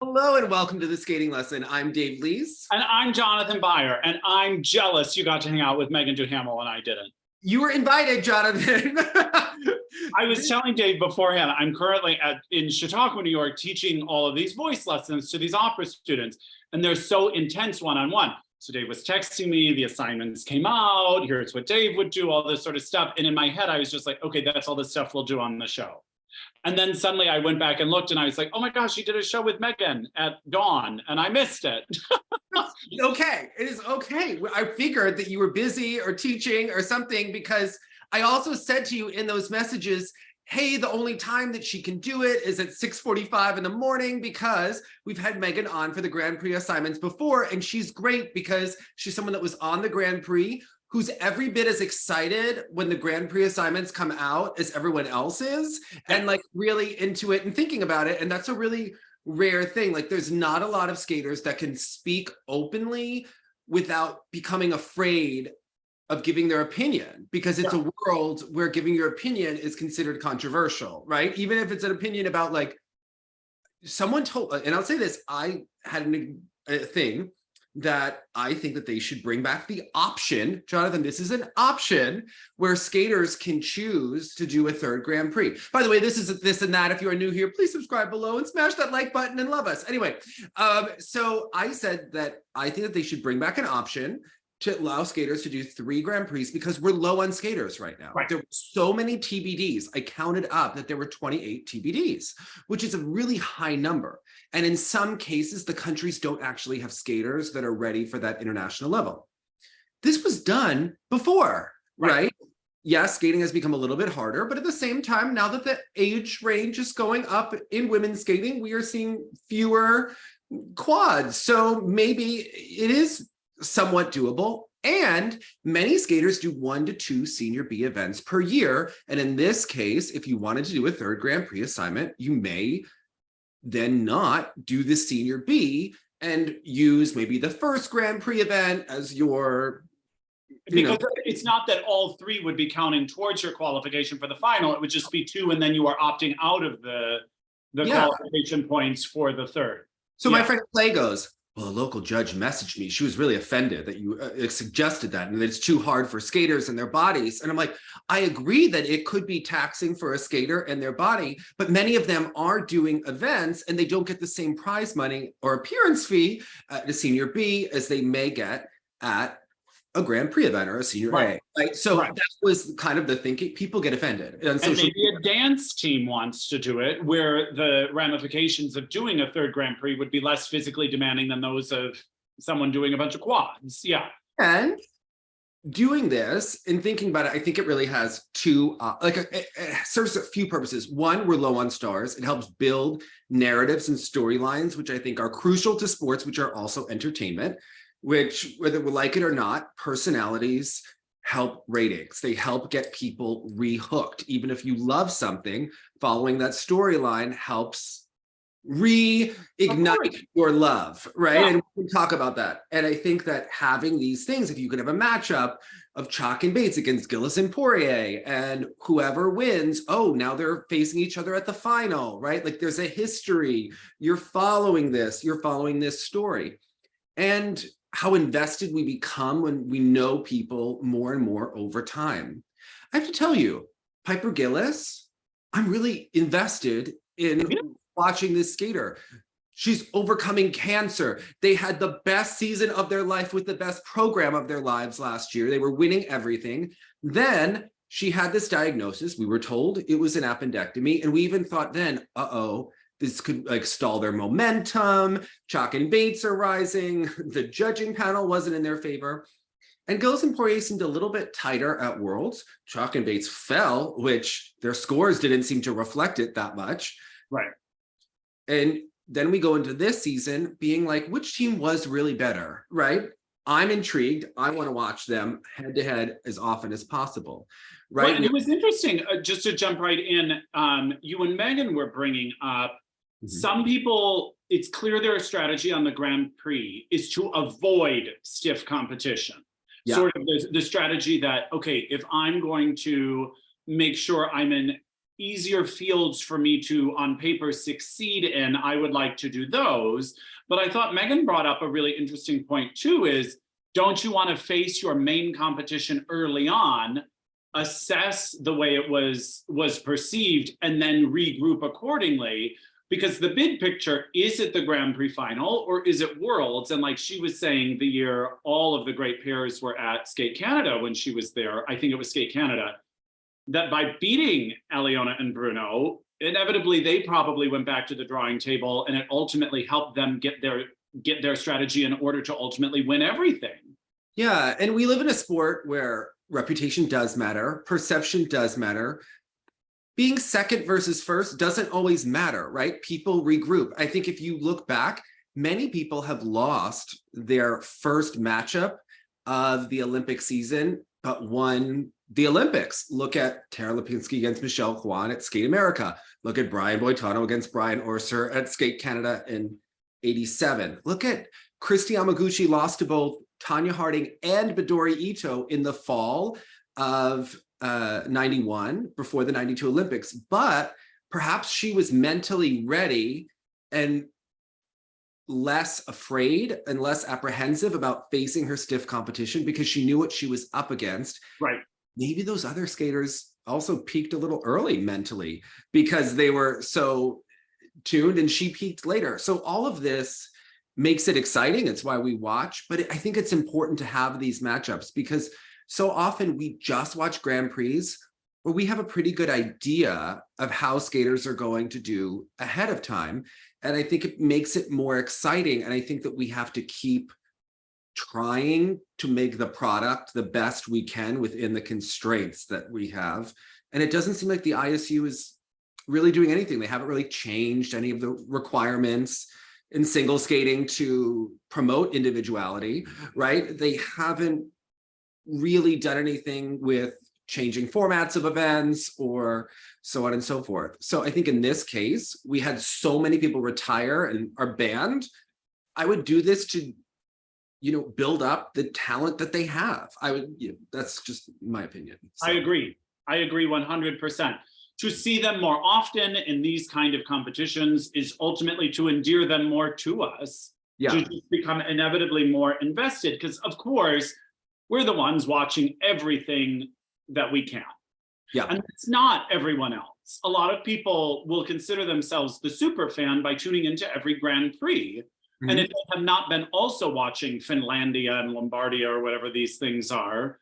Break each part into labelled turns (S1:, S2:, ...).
S1: Hello and welcome to the skating lesson. I'm Dave Lees.
S2: And I'm Jonathan Byer, and I'm jealous you got to hang out with Megan Duhamel and I didn't.
S1: You were invited, Jonathan.
S2: I was telling Dave beforehand, I'm currently in Chautauqua, New York, teaching all of these voice lessons to these opera students, and they're so intense one-on-one. So Dave was texting me, the assignments came out, here's what Dave would do, all this sort of stuff. And in my head, I was just like, okay, that's all the stuff we'll do on the show. And then suddenly I went back and looked and I was like, oh my gosh, she did a show with Megan at dawn and I missed it.
S1: Okay, it is okay. I figured that you were busy or teaching or something, because I also said to you in those messages, hey, the only time that she can do it is at 6:45 in the morning, because we've had Megan on for the Grand Prix assignments before, and she's great because she's someone that was on the Grand Prix, who's every bit as excited when the Grand Prix assignments come out as everyone else is, and like really into it and thinking about it. And that's a really rare thing. Like there's not a lot of skaters that can speak openly without becoming afraid of giving their opinion, because it's a world where giving your opinion is considered controversial, right? Even if it's an opinion about like someone told, and I'll say this, I had a thing that I think that they should bring back the option, Jonathan, this is an option where skaters can choose to do a third Grand Prix. By the way, this is this and that. If you are new here, please subscribe below and smash that like button and love us. Anyway, so I said that I think that they should bring back an option to allow skaters to do 3 Grand Prix, because we're low on skaters right now. Right. There were so many TBDs. I counted up that there were 28 TBDs, which is a really high number. And in some cases, the countries don't actually have skaters that are ready for that international level. This was done before, right? Yes, skating has become a little bit harder, but at the same time, now that the age range is going up in women's skating, we are seeing fewer quads. So maybe it is somewhat doable. And many skaters do 1 to 2 senior B events per year. And in this case, if you wanted to do a third Grand Prix assignment, you may then not do the senior B and use maybe the first Grand Prix event as your,
S2: because it's not that all 3 would be counting towards your qualification for the final. It would just be 2, and then you are opting out of the qualification points for the third.
S1: So my friend Clay goes, well, a local judge messaged me. She was really offended that you suggested that, and that it's too hard for skaters and their bodies. And I'm like, I agree that it could be taxing for a skater and their body, but many of them are doing events and they don't get the same prize money or appearance fee at a senior B as they may get at a Grand Prix event or a senior A. Right? So that was kind of the thinking. People get offended.
S2: And maybe a dance team wants to do it, where the ramifications of doing a third Grand Prix would be less physically demanding than those of someone doing a bunch of quads. Yeah.
S1: And doing this and thinking about it, I think it really has two, it serves a few purposes. One, we're low on stars. It helps build narratives and storylines, which I think are crucial to sports, which are also entertainment, which, whether we like it or not, personalities help ratings. They help get people rehooked. Even if you love something, following that storyline helps reignite your love, right? And we can talk about that. And I think that having these things, if you could have a matchup of Chalk and Bates against Gillis and Poirier, and whoever wins, oh, now they're facing each other at the final, right? Like there's a history. You're following this story. And how invested we become when we know people more and more over time. I have to tell you, Piper Gillis, I'm really invested in watching this skater. She's overcoming cancer. They had the best season of their life with the best program of their lives last year. They were winning everything. Then she had this diagnosis. We were told it was an appendectomy. And we even thought then, this could like stall their momentum. Chalk and Bates are rising. The judging panel wasn't in their favor. And Gillis and Poirier seemed a little bit tighter at Worlds. Chalk and Bates fell, which their scores didn't seem to reflect it that much.
S2: Right.
S1: And then we go into this season being like, which team was really better, right? I'm intrigued. I want to watch them head to head as often as possible. Right.
S2: Well, it was interesting, just to jump right in, you and Megan were bringing up, some people, it's clear their strategy on the Grand Prix is to avoid stiff competition. Yeah. Sort of the strategy that, okay, if I'm going to make sure I'm in easier fields for me to, on paper, succeed in. I would like to do those. But I thought Megan brought up a really interesting point too, is don't you want to face your main competition early on, assess the way it was perceived, and then regroup accordingly? Because the big picture, is it the Grand Prix final or is it Worlds? And like she was saying, the year all of the great pairs were at Skate Canada when she was there, I think it was Skate Canada, that by beating Aliona and Bruno, inevitably they probably went back to the drawing table, and it ultimately helped them get their strategy in order to ultimately win everything.
S1: Yeah, and we live in a sport where reputation does matter, perception does matter. Being second versus first doesn't always matter, right? People regroup. I think if you look back, many people have lost their first matchup of the Olympic season, but won the Olympics. Look at Tara Lipinski against Michelle Kwan at Skate America. Look at Brian Boitano against Brian Orser at Skate Canada in '87. Look at Christy Yamaguchi lost to both Tanya Harding and Midori Ito in the fall of 91 before the 92 Olympics, but perhaps she was mentally ready and less afraid and less apprehensive about facing her stiff competition because she knew what she was up against.
S2: Right.
S1: Maybe those other skaters also peaked a little early mentally because they were so tuned, and she peaked later. So all of this makes it exciting. It's why we watch, but I think it's important to have these matchups because so often we just watch Grand Prix where we have a pretty good idea of how skaters are going to do ahead of time. And I think it makes it more exciting. And I think that we have to keep trying to make the product the best we can within the constraints that we have. And it doesn't seem like the ISU is really doing anything. They haven't really changed any of the requirements in single skating to promote individuality, right? They haven't really done anything with changing formats of events or so on and so forth. So I think in this case, we had so many people retire and are banned. I would do this to, build up the talent that they have. That's just my opinion. So.
S2: I agree 100%. To see them more often in these kind of competitions is ultimately to endear them more to us, to just become inevitably more invested, because of course, we're the ones watching everything that we can.
S1: Yeah.
S2: And it's not everyone else. A lot of people will consider themselves the super fan by tuning into every Grand Prix. Mm-hmm. And if they have not been also watching Finlandia and Lombardia or whatever these things are,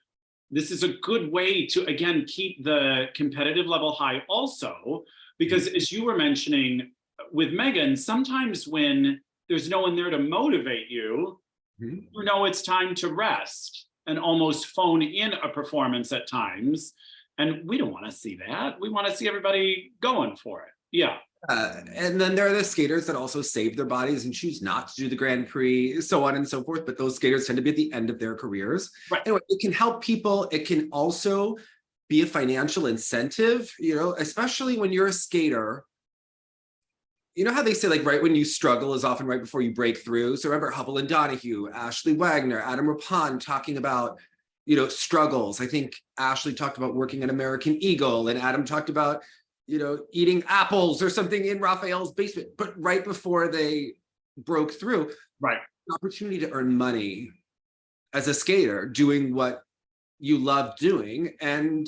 S2: this is a good way to, again, keep the competitive level high also, because as you were mentioning with Megan, sometimes when there's no one there to motivate you, you know it's time to rest and almost phone in a performance at times. And we don't want to see that. We want to see everybody going for it. Yeah.
S1: And then there are the skaters that also save their bodies and choose not to do the Grand Prix, so on and so forth. But those skaters tend to be at the end of their careers. Right. Anyway, it can help people. It can also be a financial incentive, especially when you're a skater. You know how they say, like, right when you struggle is often right before you break through. So remember Hubble and Donahue, Ashley Wagner, Adam Rapon talking about, struggles. I think Ashley talked about working at American Eagle and Adam talked about, eating apples or something in Raphael's basement, but right before they broke through,
S2: right,
S1: an opportunity to earn money as a skater, doing what you love doing. And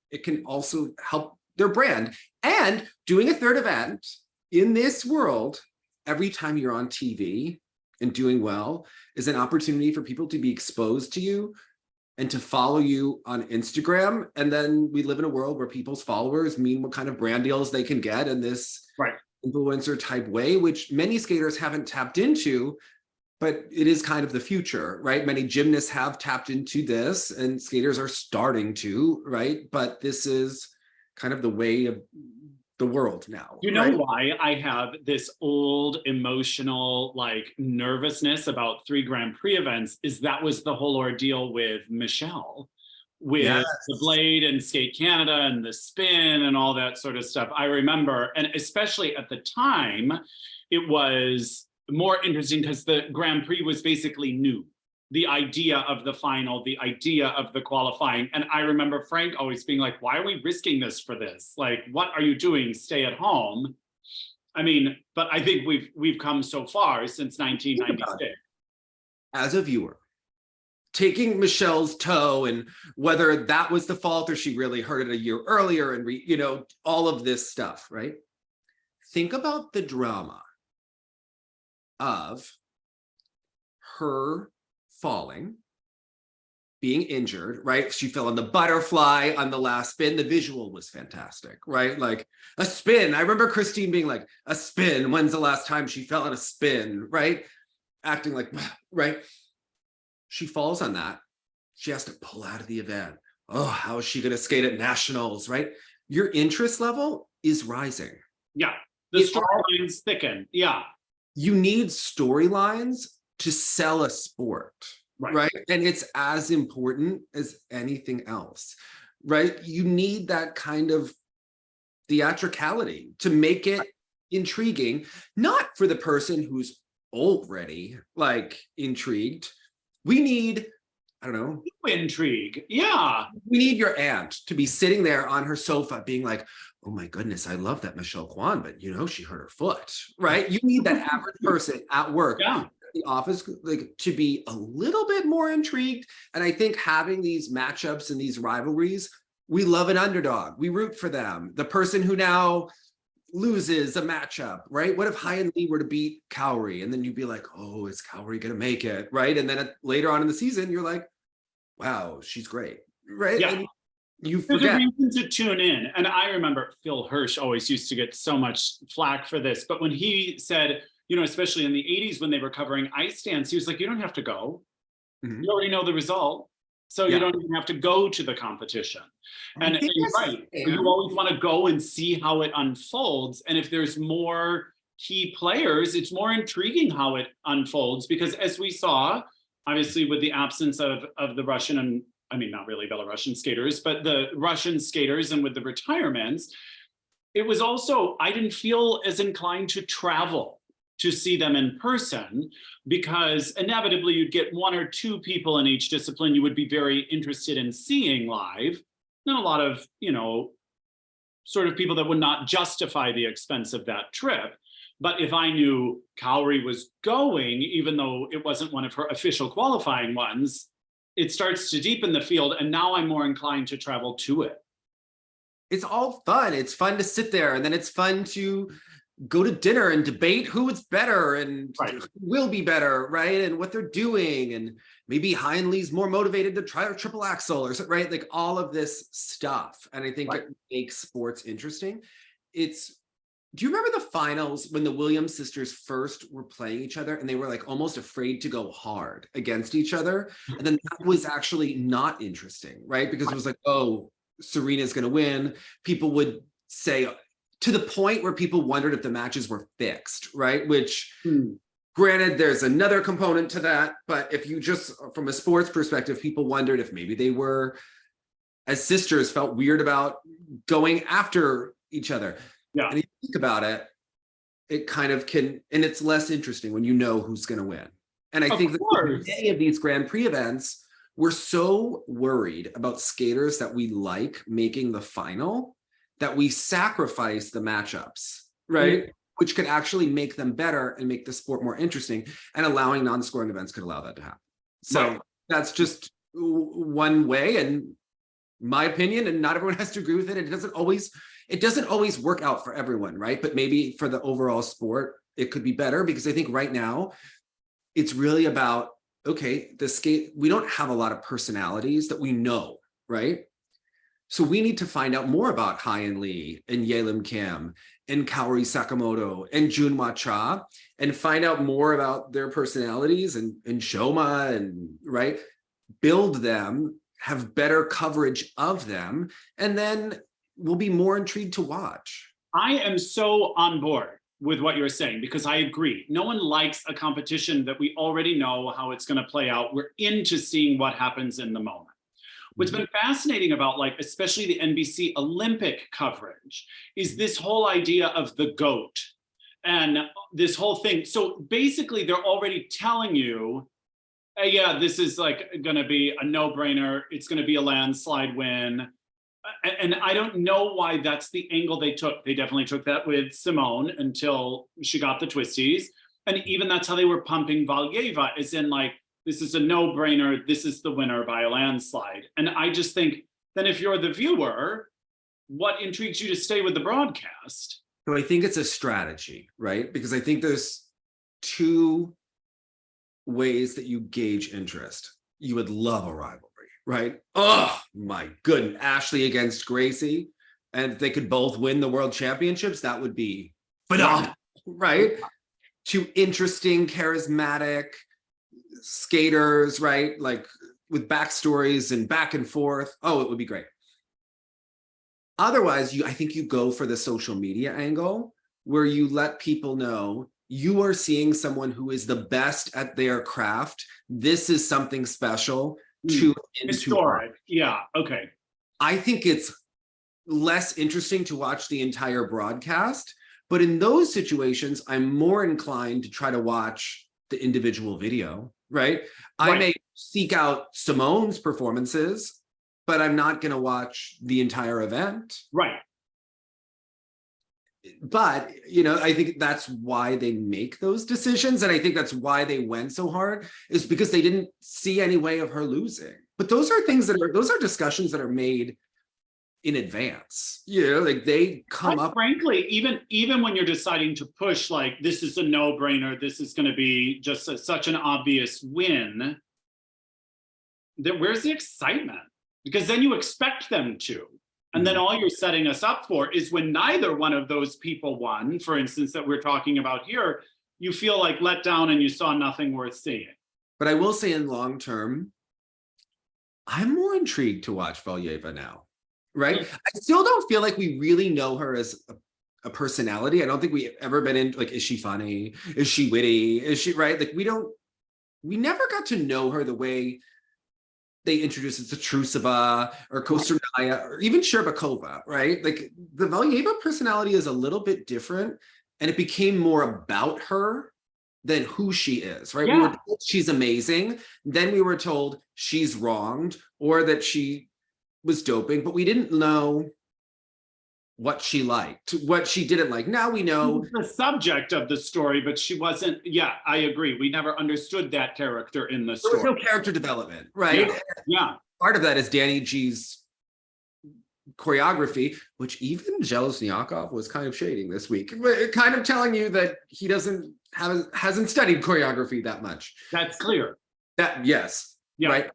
S1: it can also help their brand. And doing a third event in this world, every time you're on TV and doing well, is an opportunity for people to be exposed to you and to follow you on Instagram. And then we live in a world where people's followers mean what kind of brand deals they can get in this influencer type way, which many skaters haven't tapped into, but it is kind of the future, right? Many gymnasts have tapped into this and skaters are starting to, right? But this is kind of the way of the world now.
S2: You know why I have this old emotional nervousness about 3 Grand Prix events is that was the whole ordeal with Michelle, with the blade and Skate Canada and the spin and all that sort of stuff. I remember, and especially at the time, it was more interesting because the Grand Prix was basically new. the idea of the final, the idea of the qualifying. And I remember Frank always being like, why are we risking this for this? Like, what are you doing? Stay at home. I mean, but I think we've come so far since 1996.
S1: As a viewer, taking Michelle's toe and whether that was the fault or she really heard it a year earlier and all of this stuff, right? Think about the drama of her falling, being injured, right? She fell on the butterfly on the last spin. The visual was fantastic, right? Like a spin. I remember Christine being like, a spin. When's the last time she fell on a spin, right? Acting like, right? She falls on that. She has to pull out of the event. Oh, how is she going to skate at nationals, right? Your interest level is rising.
S2: Yeah, the storylines thicken. Yeah.
S1: You need storylines to sell a sport, right? And it's as important as anything else, right? You need that kind of theatricality to make it intriguing, not for the person who's already like intrigued. We need, I don't know,
S2: intrigue. Yeah.
S1: We need your aunt to be sitting there on her sofa being like, oh my goodness, I love that Michelle Kwan, but she hurt her foot, right? You need that average person at work, the office, like, to be a little bit more intrigued. And I think having these matchups and these rivalries, we love an underdog. We root for them. The person who now loses a matchup, right? What if High Lee were to beat Kaori? And then you'd be like, oh, is Kaori going to make it, right? And then later on in the season, you're like, wow, she's great, right?
S2: Yeah.
S1: And you
S2: There's
S1: forget.
S2: a reason to tune in. And I remember Phil Hirsch always used to get so much flack for this. But when he said, especially in the 80s when they were covering ice dance, he was like, you don't have to go.
S1: Mm-hmm.
S2: You already know the result. So you don't even have to go to the competition. And right, you always want to go and see how it unfolds. And if there's more key players, it's more intriguing how it unfolds. Because as we saw, obviously with the absence of the Russian and, I mean, not really Belarusian skaters, but the Russian skaters and with the retirements, it was also, I didn't feel as inclined to travel to see them in person, because inevitably you'd get one or two people in each discipline you would be very interested in seeing live. And a lot of, sort of people that would not justify the expense of that trip. But if I knew Kaori was going, even though it wasn't one of her official qualifying ones, it starts to deepen the field. And now I'm more inclined to travel to it.
S1: It's all fun. It's fun to sit there, and then it's fun to go to dinner and debate who is better and who will be better, right? And what they're doing. And maybe Heinlei's more motivated to try a triple axel or something, right? Like all of this stuff. And I think it makes sports interesting. Do you remember the finals when the Williams sisters first were playing each other and they were like almost afraid to go hard against each other? And then that was actually not interesting, right? Because it was like, oh, Serena's going to win. People would say, to the point where people wondered if the matches were fixed, right? Which, granted, there's another component to that, but if you just, from a sports perspective, people wondered if maybe they were, as sisters, felt weird about going after each other. Yeah. And if you think about it, it kind of can, and it's less interesting when you know who's going to win. And I think that many of these Grand Prix events, we're so worried about skaters that we like making the final that we sacrifice the matchups, right? Which could actually make them better and make the sport more interesting, and allowing non-scoring events could allow that to happen. So that's just one way, and my opinion, and not everyone has to agree with it. It doesn't always work out for everyone, right? But maybe for the overall sport, it could be better, because I think right now it's really about, okay, we don't have a lot of personalities that we know, right? So we need to find out more about High Lee and Yelim Kim and Kaori Sakamoto and Junhwan Cha, and find out more about their personalities and Shoma, and right, build them, have better coverage of them, and then we'll be more intrigued to watch.
S2: I am so on board with what you're saying, because I agree. No one likes a competition that we already know how it's going to play out. We're into seeing what happens in the moment. What's been fascinating about, like, especially the NBC Olympic coverage, is this whole idea of the GOAT and this whole thing. So basically, they're already telling you, Yeah, this is like going to be a no-brainer. It's going to be a landslide win. And I don't know why that's the angle they took. They definitely took that with Simone until she got the twisties. And even that's how they were pumping Valieva, is in like, this is a no-brainer. This is the winner by a landslide. And I just think then if you're the viewer, what intrigues you to stay with the broadcast?
S1: So I think it's a strategy, right? Because I think there's two ways that you gauge interest. You would love a rivalry, right? Oh my goodness, Ashley against Gracie, and if they could both win the world championships, that would be phenomenal, right? Two interesting, charismatic skaters, right? Like with backstories and back and forth. Oh, it would be great. Otherwise, I think you go for the social media angle where you let people know you are seeing someone who is the best at their craft. This is something special to
S2: historic. Yeah. Okay.
S1: I think it's less interesting to watch the entire broadcast, but in those situations, I'm more inclined to try to watch the individual video, right? I may seek out Simone's performances, but I'm not going to watch the entire event.
S2: Right.
S1: But, you know, I think that's why they make those decisions. And I think that's why they went so hard, is because they didn't see any way of her losing. But those are things that those are discussions that are made in advance. You know, like they come up.
S2: Frankly, even when you're deciding to push, like, this is a no-brainer, this is going to be just such an obvious win, where's the excitement? Because then you expect them to. And then all you're setting us up for is when neither one of those people won, for instance, that we're talking about here, you feel like let down and you saw nothing worth seeing.
S1: But I will say in long term, I'm more intrigued to watch Valieva now, right? I still don't feel like we really know her as a personality. I don't think we've ever been in, like, is she funny? Is she witty? Is she, right? Like we never got to know her the way they introduced it to Trusova or Kosternaya or even Sherbakova, right? Like the Valieva personality is a little bit different, and it became more about her than who she is, right?
S2: Yeah.
S1: We were told she's amazing. Then we were told she's wronged or that she was doping, but we didn't know what she liked, what she didn't like. Now we know
S2: the subject of the story, but she wasn't. Yeah, I agree. We never understood that character in the story.
S1: There was no character development, right?
S2: Yeah.
S1: Part of that is Danny G's choreography, which even Zheleznyakov was kind of shading this week, kind of telling you that he hasn't studied choreography that much.
S2: That's clear.
S1: Yes,
S2: yeah.
S1: Right?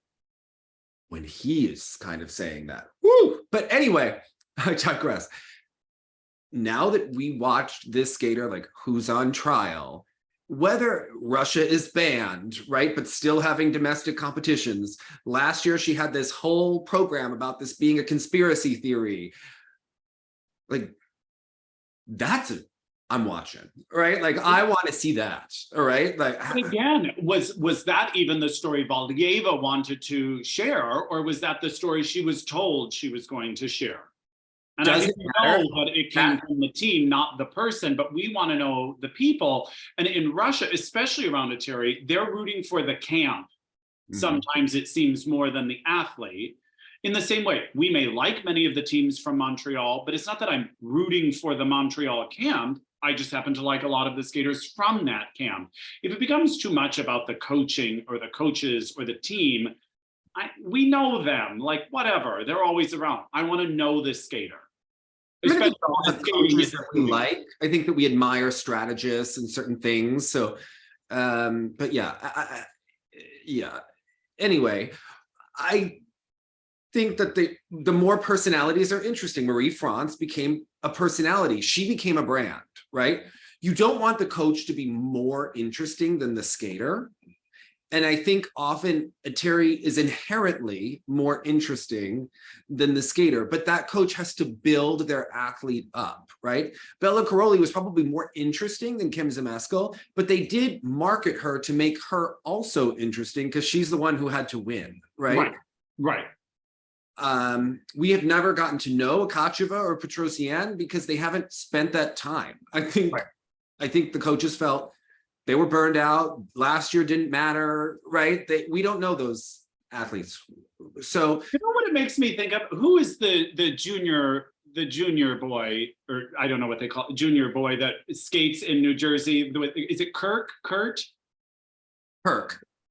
S1: When he is kind of saying that. Woo! But anyway, I digress. Now that we watched this skater, like, who's on trial, whether Russia is banned, right, but still having domestic competitions. Last year, she had this whole program about this being a conspiracy theory. Like, I'm watching, right? Like, I want to see that, all right? Like,
S2: but again, was that even the story Valieva wanted to share, or was that the story she was told she was going to share? And I think we know that it came from the team, not the person, but we want to know the people. And in Russia, especially around Eteri, they're rooting for the camp. Mm-hmm. Sometimes it seems more than the athlete. In the same way, we may like many of the teams from Montreal, but it's not that I'm rooting for the Montreal camp. I just happen to like a lot of the skaters from that camp. If it becomes too much about the coaching or the coaches or the team, we know them, like, whatever, they're always around. I want to know this skater.
S1: Especially the coaches that we like. I think that we admire strategists and certain things. So, but yeah, yeah. Anyway, I think that the more personalities are interesting. Marie-France became a personality. She became a brand, right? You don't want the coach to be more interesting than the skater. And I think often Eteri is inherently more interesting than the skater, but that coach has to build their athlete up, right? Bella Karolyi was probably more interesting than Kim Zmeskal, but they did market her to make her also interesting because she's the one who had to win, right?
S2: Right.
S1: We have never gotten to know Akacheva or Petrosian because they haven't spent that time. I think the coaches felt they were burned out. Last year didn't matter, right? We don't know those athletes. So
S2: you know what it makes me think of? Who is the junior boy, or I don't know what they call it, junior boy that skates in New Jersey? Is it Kurt?
S1: Kirk.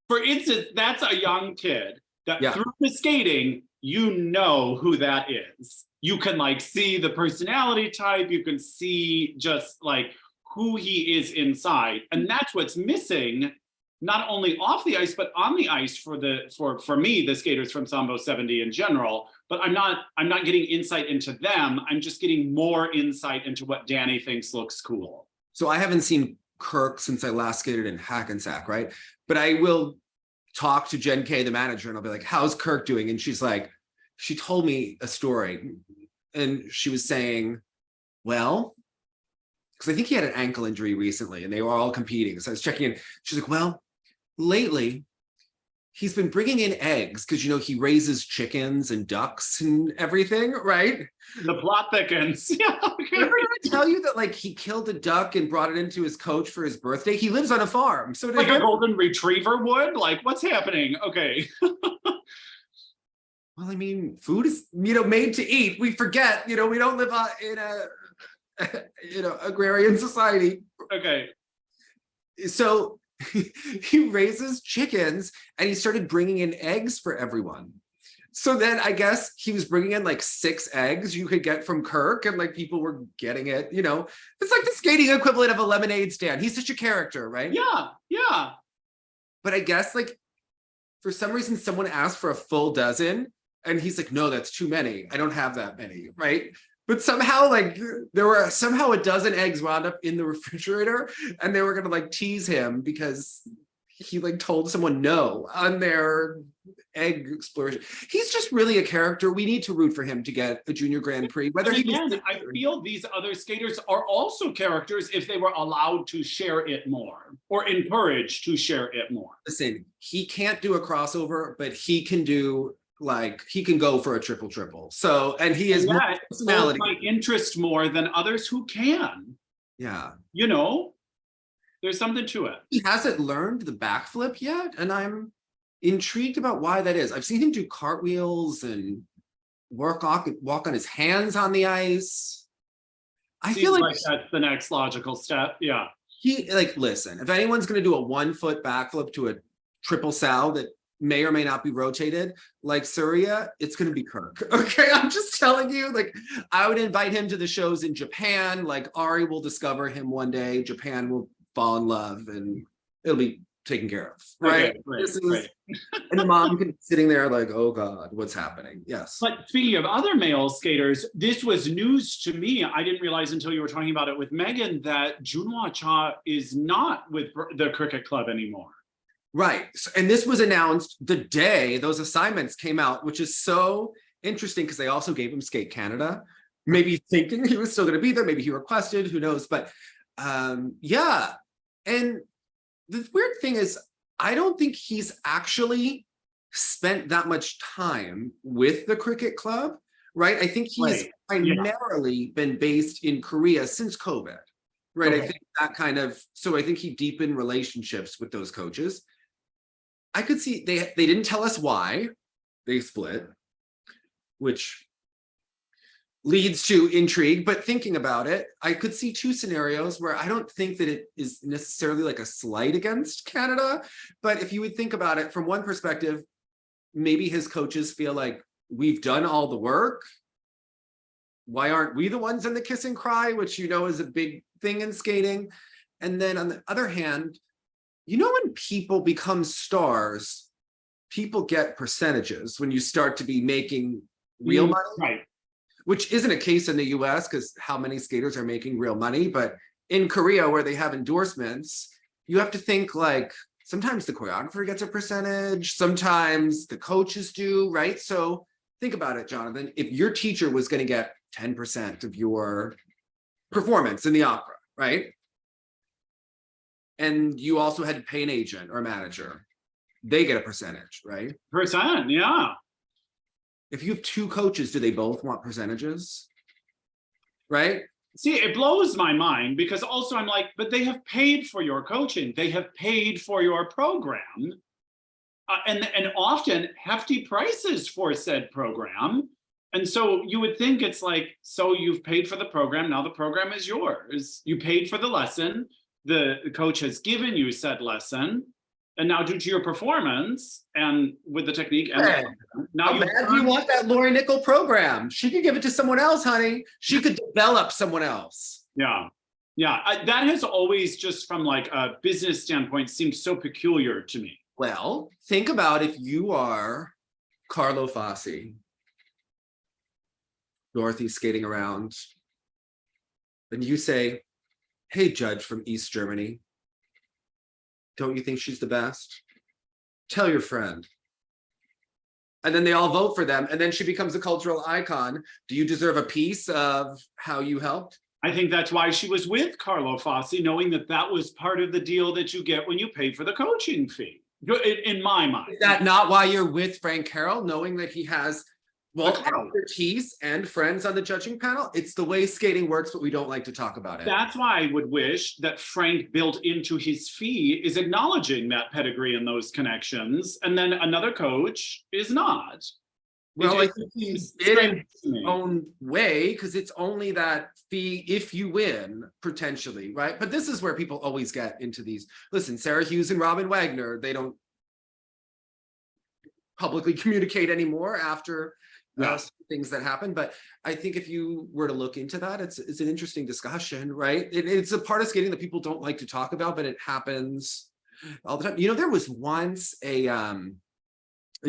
S2: For instance, that's a young kid that
S1: Yeah.
S2: through the skating, you know who that is. You can like see the personality type, you can see just like who he is inside. And that's what's missing, not only off the ice, but on the ice for me, the skaters from Sambo 70 in general. But I'm not getting insight into them. I'm just getting more insight into what Danny thinks looks cool.
S1: So I haven't seen Kirk since I last skated in Hackensack, right? But I will talk to Jen K, the manager, and I'll be like, how's Kirk doing? And she's like, she told me a story, and she was saying, well, because I think he had an ankle injury recently and they were all competing. So I was checking in. She's like, well, lately he's been bringing in eggs because, you know, he raises chickens and ducks and everything, right?
S2: The plot thickens. Yeah. Okay.
S1: Remember I tell you that like he killed a duck and brought it into his coach for his birthday? He lives on a farm. So
S2: like a golden retriever would? Like, what's happening? Okay.
S1: Well, I mean, food is, you know, made to eat. We forget, you know, we don't live in a, you know, agrarian society.
S2: Okay.
S1: So he raises chickens and he started bringing in eggs for everyone. So then I guess he was bringing in like 6 eggs you could get from Kirk, and like people were getting it, you know, it's like the skating equivalent of a lemonade stand. He's such a character, right?
S2: Yeah, yeah.
S1: But I guess like for some reason someone asked for a full dozen and he's like, no, that's too many. I don't have that many, right? But somehow like there were somehow a dozen eggs wound up in the refrigerator and they were gonna like tease him because he like told someone no on their egg exploration. He's just really a character. We need to root for him to get a junior Grand Prix. Whether
S2: But
S1: he
S2: again, I feel these other skaters are also characters if they were allowed to share it more or encouraged to share it more.
S1: Listen, he can't do a crossover, but he can do like he can go for a triple. So and he is more personality.
S2: My interest more than others who can.
S1: Yeah.
S2: You know, there's something to it.
S1: He hasn't learned the backflip yet, and I'm intrigued about why that is. I've seen him do cartwheels and walk on his hands on the ice. I feel like
S2: that's the next logical step. Yeah.
S1: He like, listen, if anyone's going to do a 1-foot backflip to a triple sow that may or may not be rotated like Surya, it's going to be Kirk. Okay, I'm just telling you, like, I would invite him to the shows in Japan. Like Ari will discover him one day. Japan will fall in love and it'll be taken care of, right?
S2: Okay, right.
S1: And the mom can be sitting there like, oh God, what's happening? Yes.
S2: But speaking of other male skaters, this was news to me. I didn't realize until you were talking about it with Megan that Junhwan Cha is not with the cricket club anymore.
S1: Right. And this was announced the day those assignments came out, which is so interesting because they also gave him Skate Canada, maybe thinking he was still going to be there. Maybe he requested, who knows? But yeah. And the weird thing is, I don't think he's actually spent that much time with the cricket club, right? I think he's primarily been based in Korea since COVID, right? Okay. I think that kind of, so I think he deepened relationships with those coaches. I could see they didn't tell us why they split, which leads to intrigue, but thinking about it, I could see 2 scenarios where I don't think that it is necessarily like a slight against Canada, but if you would think about it from one perspective, maybe his coaches feel like we've done all the work. Why aren't we the ones in the kiss and cry, which you know is a big thing in skating? And then on the other hand, you know, when people become stars, people get percentages when you start to be making real money.
S2: Right.
S1: Which isn't a case in the US because how many skaters are making real money, but in Korea where they have endorsements, you have to think like sometimes the choreographer gets a percentage, sometimes the coaches do, right? So think about it, Jonathan. If your teacher was going to get 10% of your performance in the opera, right? And you also had to pay an agent or a manager, they get a percentage, right?
S2: Percent, yeah.
S1: If you have 2 coaches, do they both want percentages? Right?
S2: See, it blows my mind because also I'm like, but they have paid for your coaching. They have paid for your program. And often hefty prices for said program. And so you would think it's like, so you've paid for the program, now the program is yours. You paid for the lesson, the coach has given you said lesson, and now due to your performance and with the technique, and
S1: Hey,
S2: now
S1: you want that Lori Nickel program. She could give it to someone else, honey. She could develop someone else.
S2: Yeah. That has always, just from like a business standpoint, seemed so peculiar to me.
S1: Well, think about if you are Carlo Fassi, Dorothy skating around, and you say, hey, judge from East Germany, don't you think she's the best? Tell your friend. And then they all vote for them, and then she becomes a cultural icon. Do you deserve a piece of how you helped?
S2: I think that's why she was with Carlo Fassi, knowing that that was part of the deal that you get when you pay for the coaching fee. In my mind.
S1: Is that not why you're with Frank Carroll, knowing that he has both expertise and friends on the judging panel? It's the way skating works, but we don't like to talk about it.
S2: That's why I would wish that Frank built into his fee is acknowledging that pedigree and those connections, and then another coach is not.
S1: Well, I think he's in his own way, because it's only that fee if you win, potentially, right? But this is where people always get into these. Listen, Sarah Hughes and Robin Wagner, they don't publicly communicate anymore after things that happen. But I think if you were to look into that, it's an interesting discussion, right? It's a part of skating that people don't like to talk about, but it happens all the time. You know, there was once a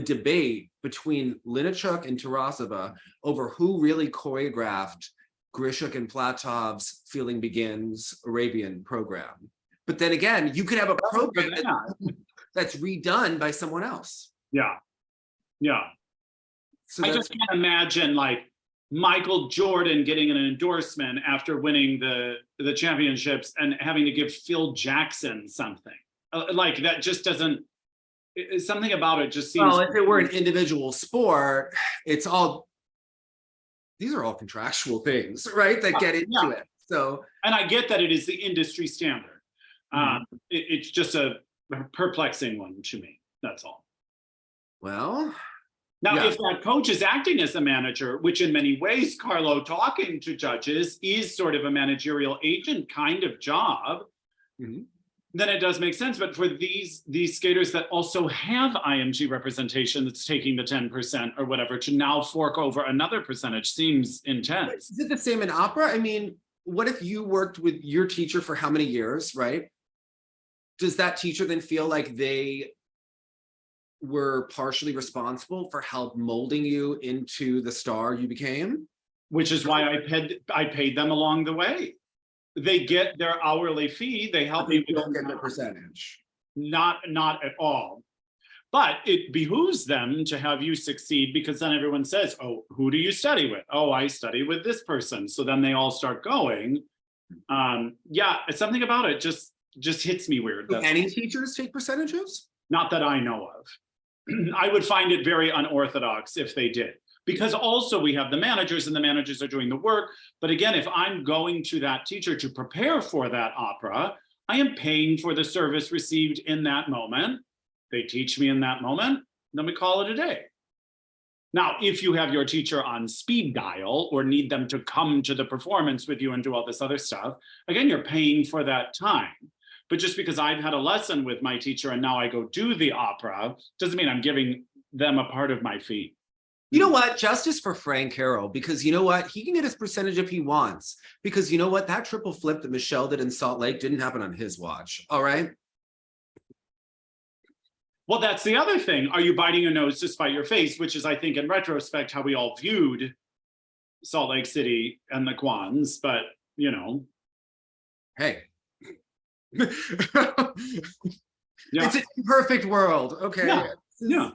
S1: debate between Linachuk and Tarasova over who really choreographed Grishuk and Platov's Feeling Begins Arabian program. But then again, you could have a program that's redone by someone else.
S2: Yeah.
S1: So
S2: I just can't imagine like Michael Jordan getting an endorsement after winning the championships and having to give Phil Jackson something. Like that just doesn't, something about it just seems.
S1: Well, if it were an individual sport, it's all, these are all contractual things, right? That get into it. So,
S2: and I get that it is the industry standard. It's just a perplexing one to me. That's all.
S1: Well,
S2: now, if that coach is acting as a manager, which in many ways, Carlo, talking to judges is sort of a managerial agent kind of job, then it does make sense. But for these skaters that also have IMG representation that's taking the 10% or whatever to now fork over another percentage seems intense.
S1: Is it the same in opera? I mean, what if you worked with your teacher for how many years, right? Does that teacher then feel like they were partially responsible for help molding you into the star you became?
S2: Which is why I paid them along the way. They get their hourly fee. They help me.
S1: You don't get the percentage.
S2: Not at all. But it behooves them to have you succeed, because then everyone says, oh, who do you study with? Oh, I study with this person. So then they all start going. It's something about it just hits me weird.
S1: Do any teachers take percentages?
S2: Not that I know of. I would find it very unorthodox if they did, because also we have the managers and the managers are doing the work. But again, if I'm going to that teacher to prepare for that opera, I am paying for the service received in that moment. They teach me in that moment, then we call it a day. Now, if you have your teacher on speed dial or need them to come to the performance with you and do all this other stuff, again, you're paying for that time. But just because I've had a lesson with my teacher and now I go do the opera, doesn't mean I'm giving them a part of my fee.
S1: You know what? Justice for Frank Carroll, because you know what? He can get his percentage if he wants. Because you know what? That triple flip that Michelle did in Salt Lake didn't happen on his watch. All right.
S2: Well, that's the other thing. Are you biting your nose to spite your face? Which is, I think, in retrospect, how we all viewed Salt Lake City and the Kwans. But, you know.
S1: Hey. It's an imperfect world. Okay.
S2: Yeah.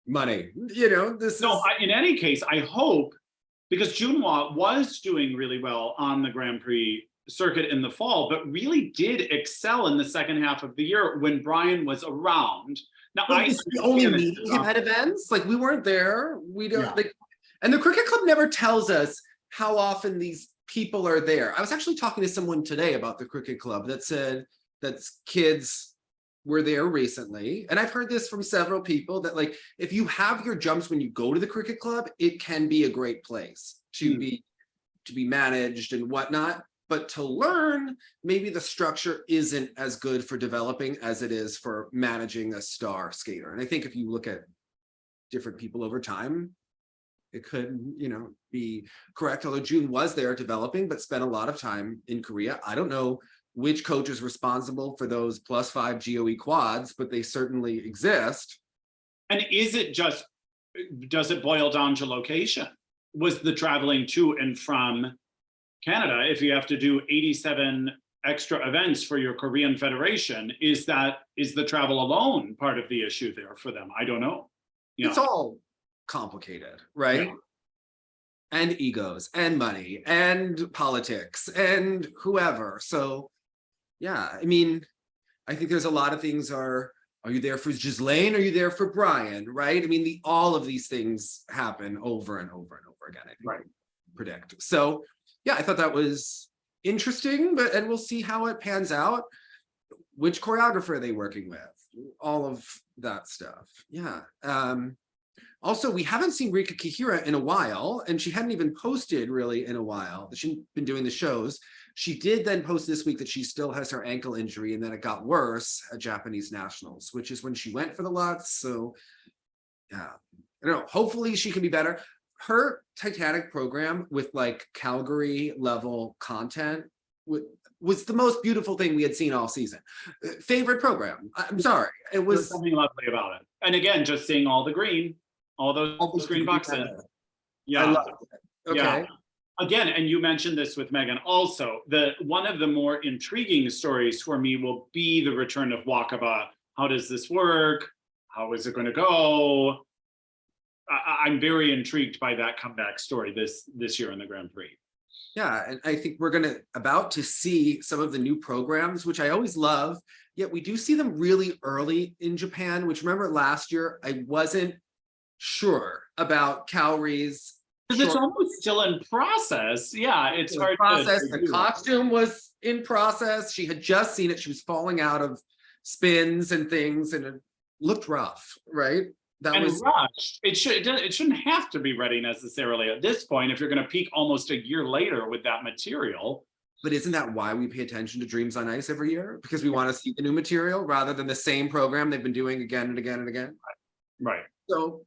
S1: Money. You know, this
S2: is. In any case, I hope, because Junhwan was doing really well on the Grand Prix circuit in the fall, but really did excel in the second half of the year when Brian was around. Now,
S1: I only meeting him at events. Like, we weren't there. We don't like, and the cricket club never tells us how often these people are there. I was actually talking to someone today about the cricket club that said that kids were there recently. And I've heard this from several people that like, if you have your jumps when you go to the cricket club, it can be a great place to be managed and whatnot. But to learn, maybe the structure isn't as good for developing as it is for managing a star skater. And I think if you look at different people over time, it could, be correct. Although June was there developing, but spent a lot of time in Korea. I don't know which coach is responsible for those +5 GOE quads, but they certainly exist.
S2: And does it boil down to location? Was the traveling to and from Canada, if you have to do 87 extra events for your Korean federation, is the travel alone part of the issue there for them? I don't know.
S1: It's all complicated, right?
S2: Yeah.
S1: And egos and money and politics and whoever. So yeah, I mean, I think there's a lot of things are you there for Ghislaine? Are you there for Brian? Right? I mean, all of these things happen over and over and over again, I think,
S2: right.
S1: Predict. So yeah, I thought that was interesting, and we'll see how it pans out. Which choreographer are they working with? All of that stuff. Yeah. Also, we haven't seen Rika Kihira in a while, and she hadn't even posted really in a while. She'd been doing the shows. She did then post this week that she still has her ankle injury, and then it got worse at Japanese Nationals, which is when she went for the Lutz. So yeah, I don't know. Hopefully she can be better. Her Titanic program with like Calgary level content was the most beautiful thing we had seen all season. Favorite program. I'm sorry.
S2: There's something lovely about it. And again, just seeing all those green boxes. Yeah.
S1: I love it. Okay.
S2: Yeah. Again, and you mentioned this with Megan also, one of the more intriguing stories for me will be the return of Wakaba. How does this work? How is it going to go? I'm very intrigued by that comeback story this year in the Grand Prix.
S1: Yeah, and I think we're about to see some of the new programs, which I always love, yet we do see them really early in Japan, which remember last year, I wasn't sure about Kaori's.
S2: Because it's almost still in process. Yeah, it's hard
S1: process. The costume was in process. She had just seen it. She was falling out of spins and things, and it looked rough, right? That was
S2: rushed. It shouldn't have to be ready necessarily at this point if you're going to peak almost a year later with that material.
S1: But isn't that why we pay attention to Dreams on Ice every year? Because we want to see the new material rather than the same program they've been doing again and again and again.
S2: Right.
S1: So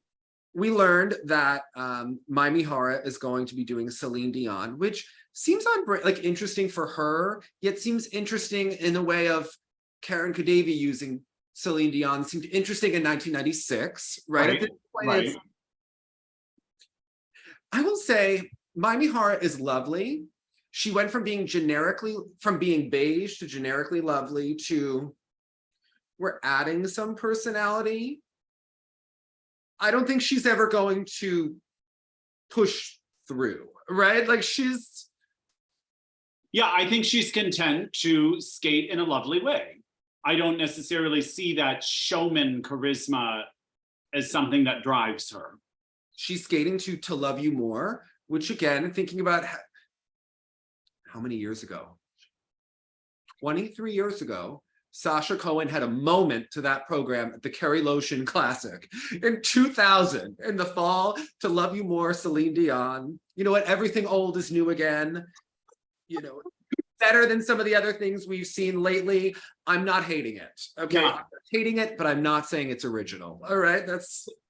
S1: we learned that my Mihara is going to be doing Celine Dion, which seems interesting for her, yet seems interesting in the way of Karen Kadavi using Celine Dion. Seemed interesting in 1996, right? At this point,
S2: right.
S1: I will say my Mihara is lovely. She went from being beige to generically lovely to we're adding some personality. I don't think she's ever going to push through, right? Like
S2: Yeah, I think she's content to skate in a lovely way. I don't necessarily see that showman charisma as something that drives her.
S1: She's skating to Love You More, which again, thinking about how many years ago? 23 years ago, Sasha Cohen had a moment to that program at the Kerry Lotion Classic in 2000 in the fall to Love You More, Celine Dion. You know what? Everything old is new again. Better than some of the other things we've seen lately. I'm not hating it. Okay.
S2: Yeah.
S1: I'm hating it, but I'm not saying it's original. All right.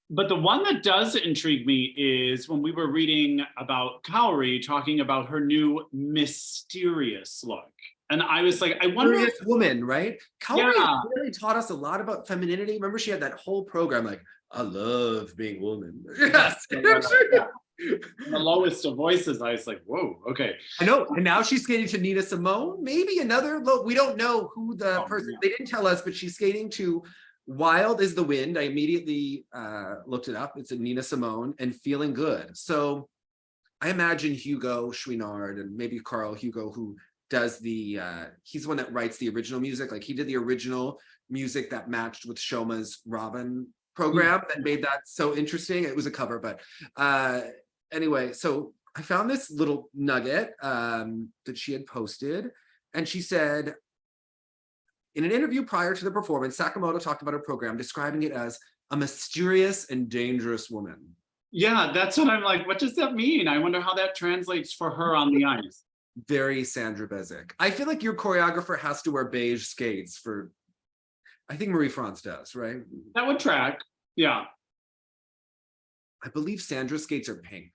S2: But the one that does intrigue me is when we were reading about Kaori talking about her new mysterious look. And I was like, I wonder.
S1: Mysterious woman, right? Kaori really taught us a lot about femininity. Remember, she had that whole program like, I love being a woman. Yes.
S2: The lowest of voices, I was like, whoa, okay.
S1: I know. And now she's skating to Nina Simone, maybe another low. We don't know who the person, they didn't tell us, but she's skating to Wild is the Wind. I immediately looked it up. It's a Nina Simone and Feeling Good. So I imagine Hugo Chouinard and maybe Carl Hugo, who does he's the one that writes the original music. Like he did the original music that matched with Shoma's Robin program that made that so interesting. It was a cover, but anyway, so I found this little nugget that she had posted, and she said, in an interview prior to the performance, Sakamoto talked about her program, describing it as a mysterious and dangerous woman.
S2: Yeah, that's what I'm like. What does that mean? I wonder how that translates for her on the ice.
S1: Very Sandra Bezic. I feel like your choreographer has to wear beige skates for, I think Marie-France does, right?
S2: That would track. Yeah.
S1: I believe Sandra's skates are pink.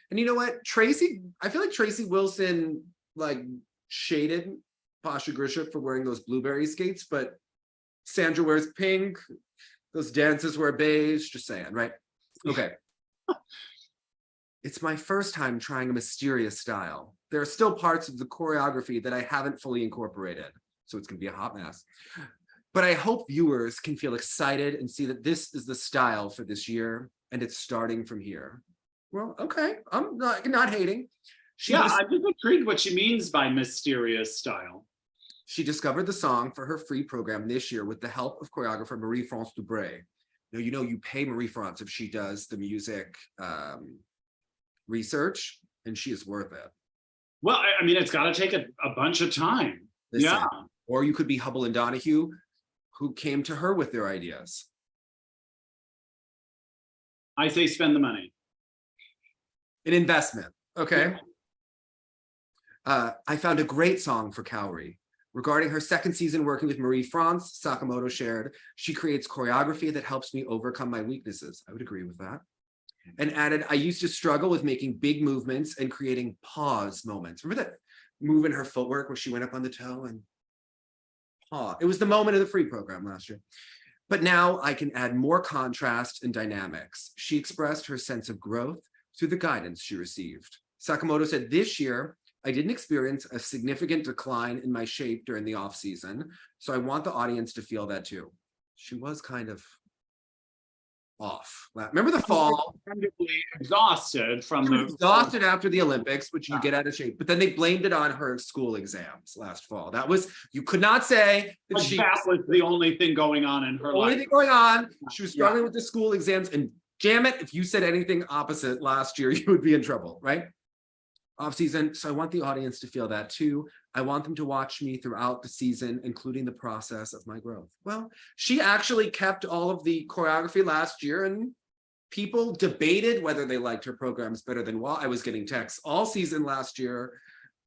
S1: And you know what? I feel like Tracy Wilson like shaded Pasha Grisham for wearing those blueberry skates, but Sandra wears pink. Those dancers wear beige, just saying, right? Okay. It's my first time trying a mysterious style. There are still parts of the choreography that I haven't fully incorporated, so it's gonna be a hot mess. But I hope viewers can feel excited and see that this is the style for this year, and it's starting from here. Well, okay, I'm not hating.
S2: I'm just intrigued what she means by mysterious style.
S1: She discovered the song for her free program this year with the help of choreographer Marie-France Dubré. Now, you know, you pay Marie-France if she does the music research, and she is worth it.
S2: Well, I mean, it's got to take a bunch of time.
S1: Listen,
S2: yeah.
S1: Or you could be Hubble and Donahue, who came to her with their ideas.
S2: I say spend the money.
S1: An investment, okay? I found a great song for Kaori. Regarding her second season working with Marie-France, Sakamoto shared, she creates choreography that helps me overcome my weaknesses. I would agree with that. And added, I used to struggle with making big movements and creating pause moments. Remember that move in her footwork where she went up on the toe and pause? It was the moment of the free program last year. But now I can add more contrast and dynamics. She expressed her sense of growth through the guidance she received. Sakamoto said, this year, I didn't experience a significant decline in my shape during the off season, so I want the audience to feel that too. She was kind of off. Remember the fall?
S2: Exhausted from the
S1: exhausted after the Olympics, which you get out of shape. But then they blamed it on her school exams last fall. That was, you could not say that
S2: that was the only thing going on in her life.
S1: Only thing going on. She was struggling with the school exams, and damn it, if you said anything opposite last year, you would be in trouble, right? Off season. So I want the audience to feel that too. I want them to watch me throughout the season, including the process of my growth. Well, she actually kept all of the choreography last year, and people debated whether they liked her programs better than I was getting texts all season last year.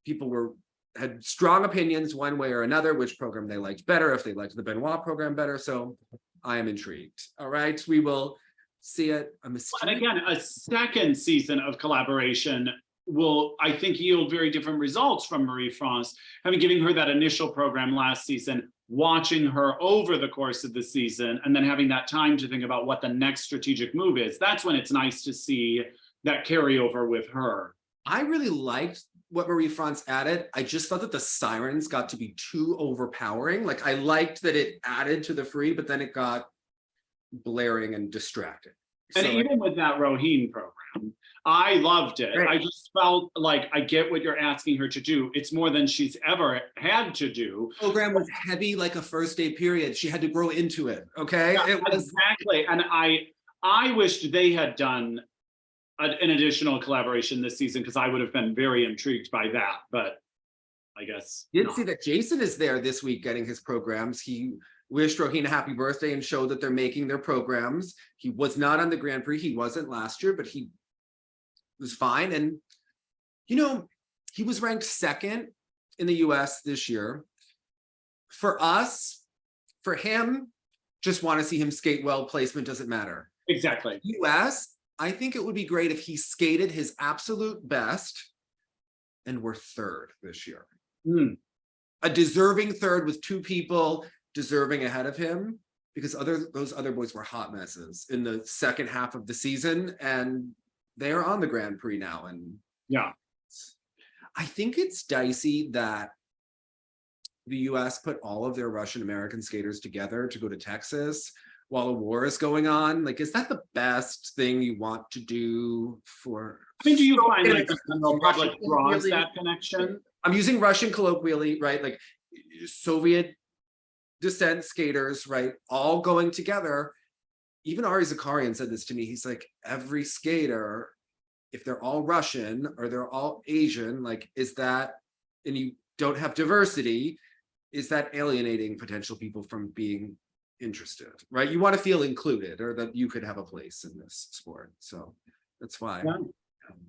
S1: People had strong opinions one way or another, which program they liked better, if they liked the Benoit program better. So I am intrigued. All right, we will see it. And
S2: again, a second season of collaboration will, I think, yield very different results from Marie-France, having given her that initial program last season, watching her over the course of the season, and then having that time to think about what the next strategic move is. That's when it's nice to see that carryover with her.
S1: I really liked what Marie-France added. I just thought that the sirens got to be too overpowering. Like, I liked that it added to the free, but then it got blaring and distracting.
S2: And so, even with that Rohini program, I loved it. Right. I just felt like I get what you're asking her to do. It's more than she's ever had to do.
S1: The program was heavy, like a first day period. She had to grow into it. Okay.
S2: Yeah,
S1: it was
S2: exactly. And I wished they had done an additional collaboration this season, because I would have been very intrigued by that. But I guess
S1: you did see that Jason is there this week getting his programs. He wished Rohini a happy birthday and showed that they're making their programs. He was not on the Grand Prix. He wasn't last year, but he was fine. And, you know, he was ranked second in the US this year. For us, for him, just want to see him skate well. Placement doesn't matter.
S2: Exactly.
S1: US, I think it would be great if he skated his absolute best and were third this year. A deserving third with two people deserving ahead of him, because those other boys were hot messes in the second half of the season, and they are on the Grand Prix now. And
S2: yeah,
S1: I think it's dicey that the US put all of their Russian American skaters together to go to Texas while a war is going on. Like, is that the best thing you want to do for?
S2: I mean, do you find like the general public draws that connection?
S1: I'm using Russian colloquially, right? Like Soviet descent skaters, right? All going together. Even Ari Zakarian said this to me. He's like, every skater if they're all Russian or they're all Asian, like, is that, and you don't have diversity, is that alienating potential people from being interested, right? You want to feel included, or that you could have a place in this sport. So that's why.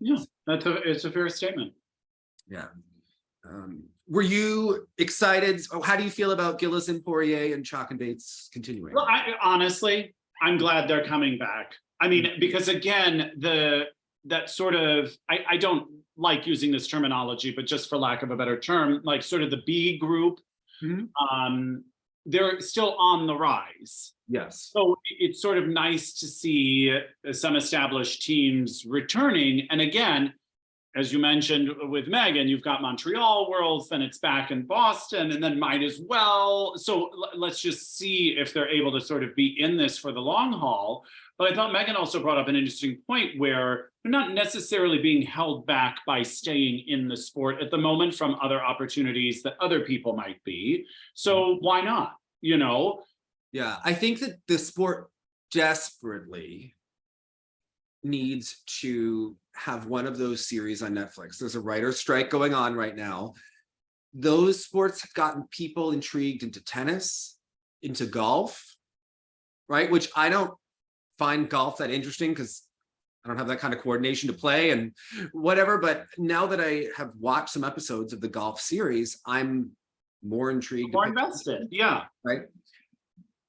S2: Yeah, it's a fair statement.
S1: Yeah. Were you excited? Oh, how do you feel about Gillis and Poirier and Chalk and Bates continuing?
S2: Well, honestly, I'm glad they're coming back. I mean, because again, that sort of, I don't like using this terminology, but just for lack of a better term, like sort of the B group, they're still on the rise.
S1: Yes.
S2: So it's sort of nice to see some established teams returning. And again, as you mentioned with Megan, you've got Montreal Worlds, then it's back in Boston, and then might as well. So let's just see if they're able to sort of be in this for the long haul. But I thought Megan also brought up an interesting point where they're not necessarily being held back by staying in the sport at the moment from other opportunities that other people might be. So why not, you know?
S1: Yeah, I think that the sport desperately needs to have one of those series on Netflix. There's a writer's strike going on right now. Those sports have gotten people intrigued into tennis, into golf, right? Which I don't find golf that interesting because I don't have that kind of coordination to play and whatever. But now that I have watched some episodes of the golf series, I'm more intrigued.
S2: More invested, yeah.
S1: Right.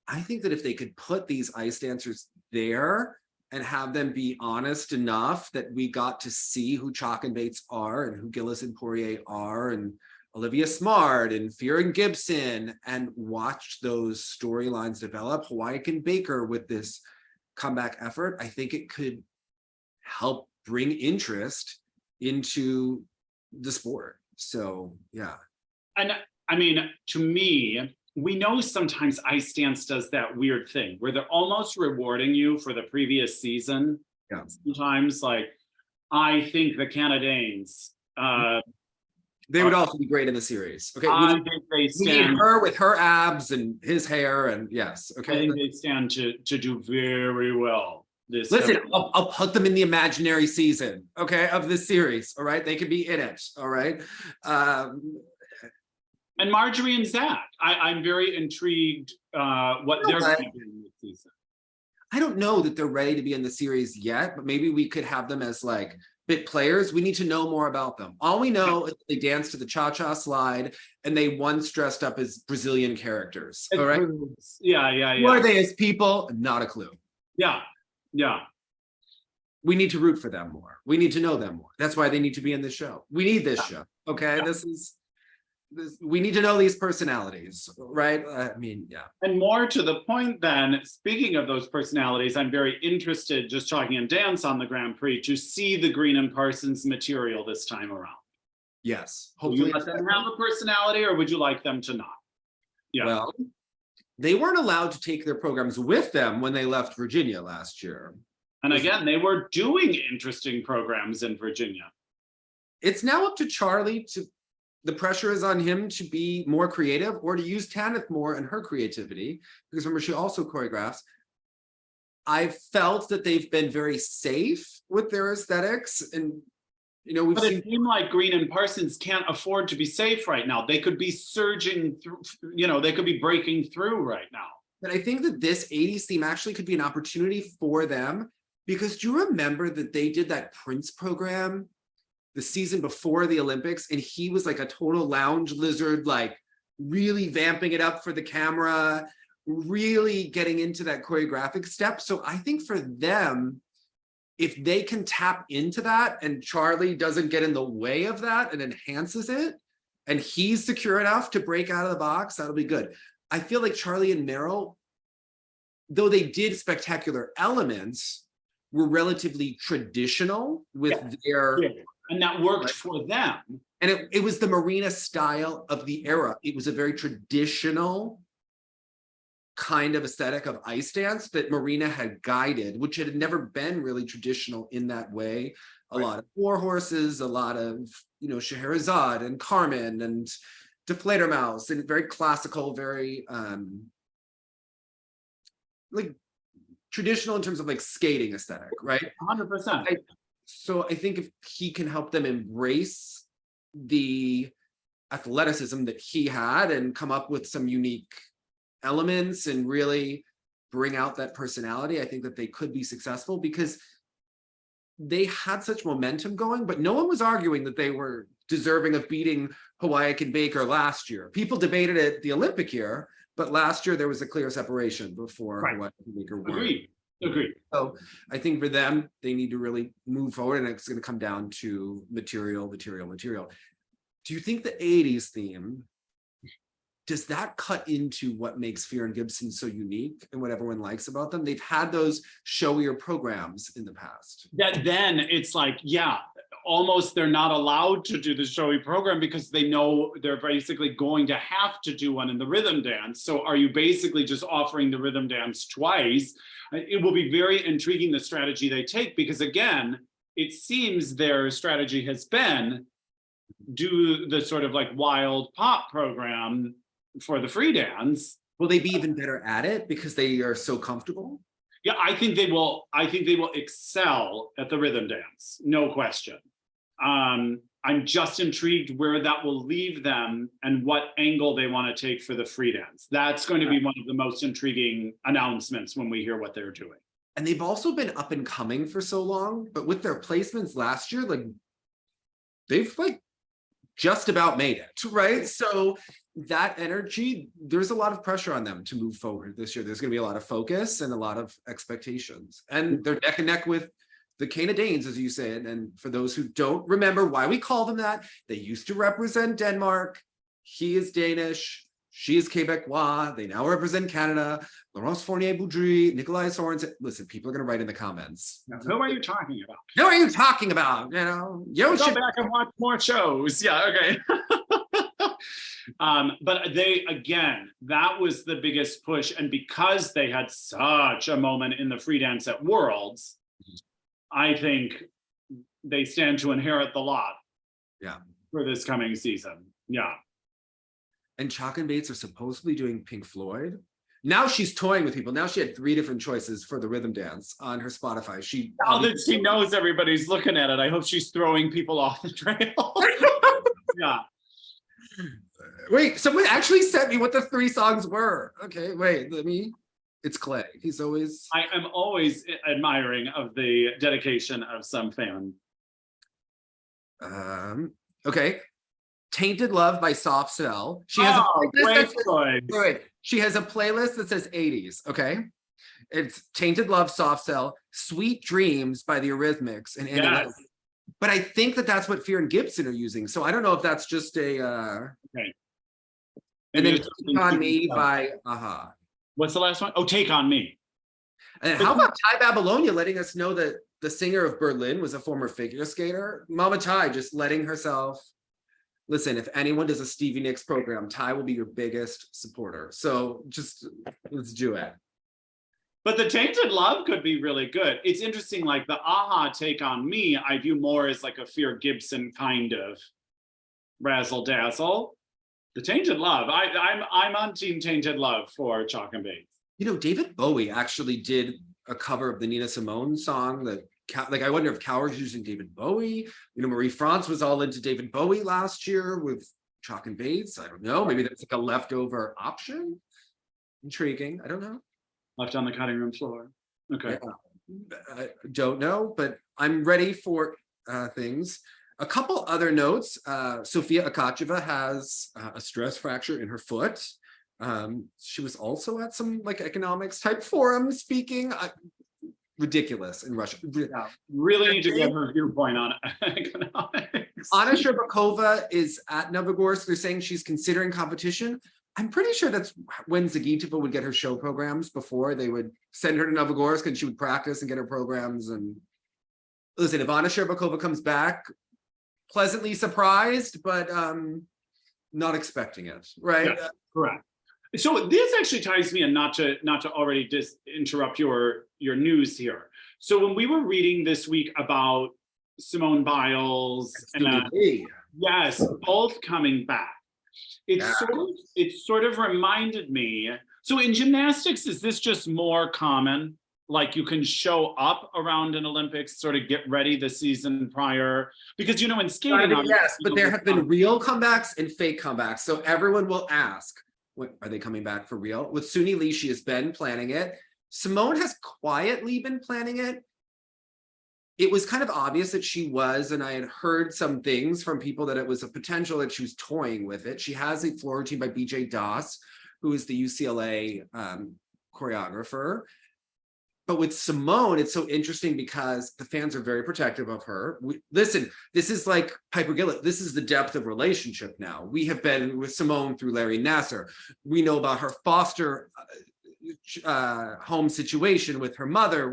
S1: I think that if they could put these ice dancers there and have them be honest enough that we got to see who Chalk and Bates are and who Gillis and Poirier are and Olivia Smart and Fear and Gibson, and watch those storylines develop, Hawaii and Baker with this comeback effort, I think it could help bring interest into the sport. So, yeah.
S2: And I mean, to me, we know sometimes ice dance does that weird thing where they're almost rewarding you for the previous season.
S1: Yeah.
S2: Sometimes, like, I think the Canadians,
S1: they would also be great in the series. Okay,
S2: I think they
S1: we need
S2: stand.
S1: her with her abs and his hair, and yes.
S2: I
S1: Okay,
S2: think they stand to do very well.
S1: listen, I'll put them in the imaginary season, okay, of this series. All right, they could be in it. All right.
S2: And Marjorie and Zach, I'm very intrigued what they're going to do in this season.
S1: I don't know that they're ready to be in the series yet, but maybe we could have them as like bit players. We need to know more about them. All we know is they danced to the cha-cha slide and they once dressed up as Brazilian characters. All right.
S2: Yeah.
S1: Who are they as people? Not a clue.
S2: Yeah.
S1: We need to root for them more. We need to know them more. That's why they need to be in this show. We need this show. Okay.
S2: Yeah.
S1: We need to know these personalities, right? I mean, yeah.
S2: And more to the point then, speaking of those personalities, I'm very interested, just talking in dance on the Grand Prix, to see the Green and Parsons material this time around.
S1: Yes.
S2: Hopefully, would you let them have a personality, or would you like them to not? Yeah.
S1: Well, they weren't allowed to take their programs with them when they left Virginia last year.
S2: And again, they were doing interesting programs in Virginia.
S1: It's now up to Charlie to, the pressure is on him to be more creative or to use Tanith more and her creativity, because remember, she also choreographs. I've felt that they've been very safe with their aesthetics, and you know, we've
S2: but
S1: seen.
S2: A team like Green and Parsons can't afford to be safe right now. They could be surging through, you know, they could be breaking through right now.
S1: But I think that this 80s theme actually could be an opportunity for them, because do you remember that they did that Prince program the season before the Olympics, and he was like a total lounge lizard, like really vamping it up for the camera, really getting into that choreographic step. So I think for them, if they can tap into that and Charlie doesn't get in the way of that and enhances it, and he's secure enough to break out of the box, that'll be good. I feel like Charlie and Meryl, though they did spectacular elements, were relatively traditional with their...
S2: Yeah. And that worked for them.
S1: And it was the Marina style of the era. It was a very traditional kind of aesthetic of ice dance that Marina had guided, which had never been really traditional in that way. A lot of war horses, a lot of, you know, Scheherazade and Carmen and Deflator Mouse, and very classical, very like traditional in terms of like skating aesthetic, right?
S2: 100%.
S1: So I think if he can help them embrace the athleticism that he had and come up with some unique elements and really bring out that personality, I think that they could be successful because they had such momentum going, but no one was arguing that they were deserving of beating Hawaii and Baker last year. People debated it the Olympic year, but last year there was a clear separation before Hawaii and Baker won.
S2: Agreed.
S1: So I think for them, they need to really move forward, and it's going to come down to material. Do you think the 80s theme, does that cut into what makes Fear and Gibson so unique and what everyone likes about them? They've had those showier programs in the past.
S2: That then it's like, yeah, almost they're not allowed to do the showy program because they know they're basically going to have to do one in the rhythm dance. So are you basically just offering the rhythm dance twice? It will be very intriguing the strategy they take, because again, it seems their strategy has been do the sort of like wild pop program for the free dance.
S1: Will they be even better at it because they are so comfortable?
S2: Yeah, I think they will excel at the rhythm dance, no question. I'm just intrigued where that will leave them and what angle they want to take for the free dance. That's going to be one of the most intriguing announcements when we hear what they're doing.
S1: And they've also been up and coming for so long, but with their placements last year, like they've like just about made it, right? So that energy, there's a lot of pressure on them to move forward this year. There's going to be a lot of focus and a lot of expectations, and they're neck and neck with the Canadians, as you said. And for those who don't remember why we call them that, they used to represent Denmark. He is Danish. She is Quebecois. They now represent Canada. Laurence Fournier-Boudry, Nikolai Sorensen. Listen, people are going to write in the comments.
S2: Now, who are you talking about?
S1: Who are you talking about? You know,
S2: go back and watch more shows. Yeah, okay. But they, again, that was the biggest push. And because they had such a moment in the free dance at Worlds, I think they stand to inherit the lot.
S1: Yeah.
S2: For this coming season. Yeah.
S1: And Chalk and Bates are supposedly doing Pink Floyd. Now she's toying with people. Now she had 3 different choices for the rhythm dance on her Spotify.
S2: Now that she knows everybody's looking at it, I hope she's throwing people off the trail. Yeah.
S1: Wait, someone actually sent me what the 3 songs were. Okay, wait, it's Clay.
S2: I am always admiring of the dedication of some fan.
S1: Okay. Tainted Love by Soft Cell. She has she has a playlist that says 80s. Okay. It's Tainted Love, Soft Cell, Sweet Dreams by the Eurythmics, and
S2: yes.
S1: But I think that that's what Fear and Gibson are using. So I don't know if that's just a
S2: okay.
S1: And then Take On Me by Aha.
S2: What's the last one? Oh, Take On Me.
S1: And how about Ty Babylonia letting us know that the singer of Berlin was a former figure skater? Mama Ty just letting herself. Listen, if anyone does a Stevie Nicks program, Ty will be your biggest supporter. So just let's do it.
S2: But the Tainted Love could be really good. It's interesting, like the Aha Take On Me, I view more as like a Fear Gibson kind of razzle dazzle. The Tainted Love, I'm on Team Tainted Love for Chalk and Bates.
S1: You know, David Bowie actually did a cover of the Nina Simone song that, like, I wonder if Kaori's using David Bowie. You know, Marie France was all into David Bowie last year with Chalk and Bates. I don't know. Maybe that's like a leftover option. Intriguing. I don't know.
S2: Left on the cutting room floor. Okay.
S1: Yeah. I don't know, but I'm ready for things. A couple other notes. Sofia Akacheva has a stress fracture in her foot. She was also at some like economics type forum speaking. Ridiculous in Russia.
S2: Yeah, really need to get her viewpoint on economics.
S1: Anna Sherbakova is at Novogorsk. They're saying she's considering competition. I'm pretty sure that's when Zagitova would get her show programs before. They would send her to Novogorsk and she would practice and get her programs. And listen, if Anna Sherbakova comes back, pleasantly surprised, but not expecting it, right?
S2: Yeah, correct. So this actually ties me in, not to already interrupt your news here. So when we were reading this week about Simone Biles and yes, both coming back, it sort of reminded me. So in gymnastics, is this just more common? like you can show up around an Olympics, sort of get ready the season prior, because in skating,
S1: yes, but there have been real comebacks and fake comebacks. So everyone will ask, are they coming back for real? With Suni Lee, she has been planning it. Simone has quietly been planning it. It was kind of obvious that she was, and I had heard some things from people that it was a potential that she was toying with it. She has a floor routine by BJ Das, who is the UCLA choreographer. But with Simone, it's so interesting because the fans are very protective of her. Listen, this is like Piper Gillett. This is the depth of relationship now. We have been with Simone through Larry Nassar. We know about her foster home situation with her mother,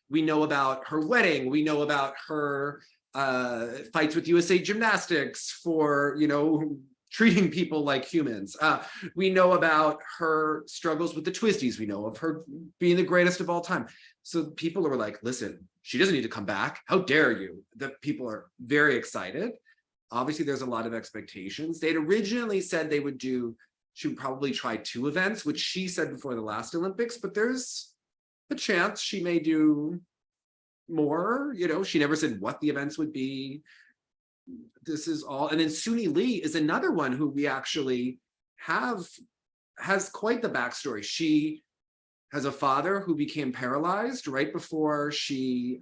S1: we know about her wedding. We know about her fights with USA Gymnastics for, treating people like humans. We know about her struggles with the twisties. We know of her being the greatest of all time. So people were like, listen, she doesn't need to come back. How dare you? The people are very excited. Obviously, there's a lot of expectations. They'd originally said she would probably try 2 events, which she said before the last Olympics, but there's a chance she may do more. She never said what the events would be. This is all. And then Suni Lee is another one who we actually has quite the backstory. She has a father who became paralyzed right before she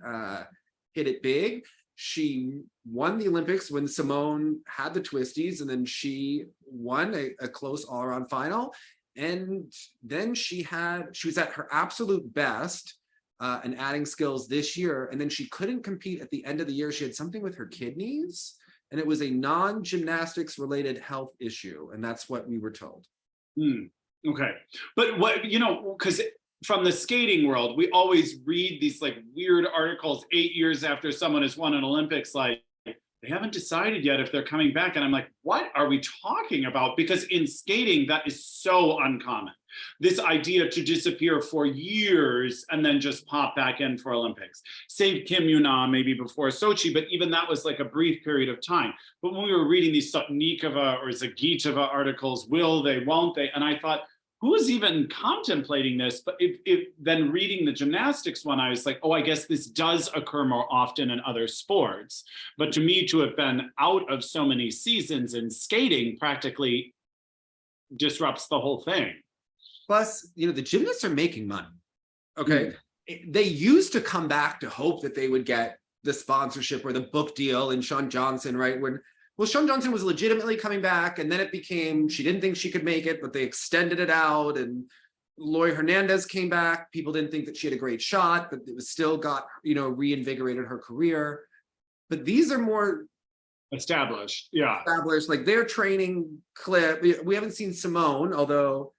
S1: hit it big. She won the Olympics when Simone had the twisties, and then she won a close all-around final. And then she was at her absolute best and adding skills this year. And then she couldn't compete at the end of the year. She had something with her kidneys, and it was a non-gymnastics related health issue. And that's what we were told.
S2: Okay. But because from the skating world, we always read these like weird articles 8 years after someone has won an Olympics, like, they haven't decided yet if they're coming back. And I'm like, what are we talking about? Because in skating, that is so uncommon. This idea to disappear for years and then just pop back in for Olympics. Save Kim Yuna maybe before Sochi, but even that was like a brief period of time. But when we were reading these Sotnikova or Zagitova articles, will they, won't they? And I thought, who is even contemplating this? But if then reading the gymnastics one, I was like, oh, I guess this does occur more often in other sports. But to me, to have been out of so many seasons in skating practically disrupts the whole thing.
S1: Plus, the gymnasts are making money. Okay. They used to come back to hope that they would get the sponsorship or the book deal, and Shawn Johnson, right? Shawn Johnson was legitimately coming back, and then it became, she didn't think she could make it, but they extended it out, and Loy Hernandez came back. People didn't think that she had a great shot, but it was still got, reinvigorated her career. But these are more
S2: established,
S1: like their training clip. We haven't seen Simone, although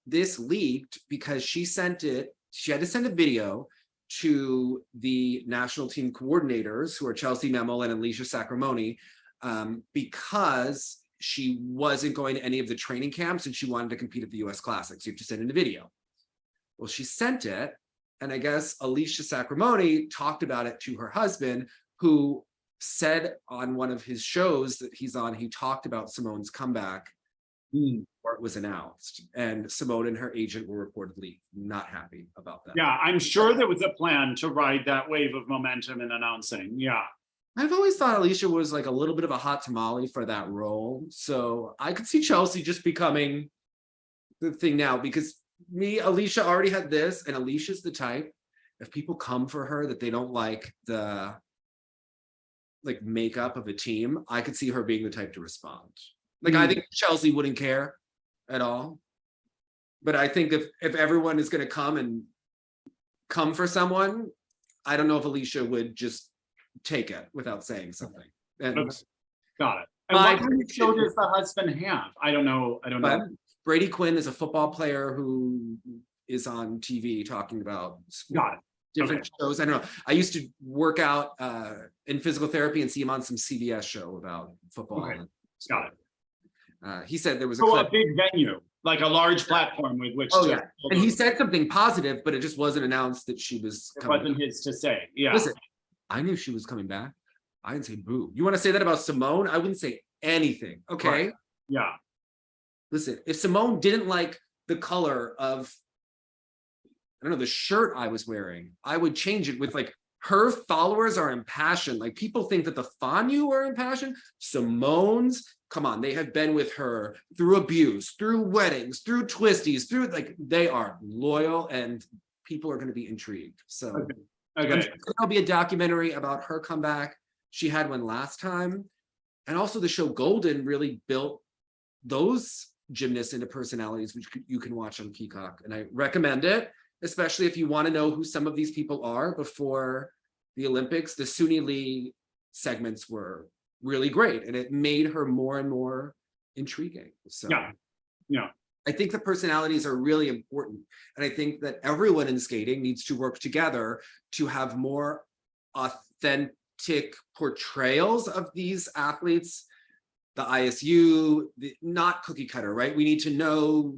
S1: this leaked because she had to send a video to the national team coordinators, who are Chelsea Memel and Alicia Sacramone, because she wasn't going to any of the training camps and she wanted to compete at the US Classics. You have to send in a video. Well, she sent it, and I guess Alicia Sacramone talked about it to her husband, who said on one of his shows that he's on, he talked about Simone's comeback before it was announced, and Simone and her agent were reportedly not happy about that.
S2: Yeah, I'm sure there was a plan to ride that wave of momentum in announcing. Yeah.
S1: I've always thought Alicia was like a little bit of a hot tamale for that role. So I could see Chelsea just becoming the thing now, because Alicia already had this, and Alicia's the type, if people come for her that they don't like the makeup of a team, I could see her being the type to respond. I think Chelsea wouldn't care at all. But I think if everyone is going to come for someone, I don't know if Alicia would just take it without saying something. And
S2: okay. Got it. And what kind of show does the husband have? I don't know.
S1: Brady Quinn is a football player who is on TV talking about different shows. I don't know. I used to work out in physical therapy and see him on some CBS show about football.
S2: Okay. Got it.
S1: He said there was
S2: a big venue, like a large platform with which to.
S1: Yeah. And he said something positive, but it just wasn't announced that she was coming.
S2: It wasn't his to say. Yeah.
S1: Listen, I knew she was coming back. I didn't say boo. You want to say that about Simone? I wouldn't say anything. Okay.
S2: Right. Yeah.
S1: Listen, if Simone didn't like the color of, don't know, the shirt I was wearing, I would change it with like, her followers are impassioned. Like people think that the Fanyu are impassioned. Simone's, come on, they have been with her through abuse, through weddings, through twisties, through like, they are loyal and people are going to be intrigued. So
S2: Okay.
S1: there'll be a documentary about her comeback. She had one last time. And also the show Golden really built those gymnasts into personalities, which you can watch on Peacock. And I recommend it, especially if you want to know who some of these people are before the Olympics. The Suni Lee segments were really great, and it made her more and more intriguing. So
S2: yeah.
S1: I think the personalities are really important. And I think that everyone in skating needs to work together to have more authentic portrayals of these athletes. The ISU, not cookie cutter, right? We need to know.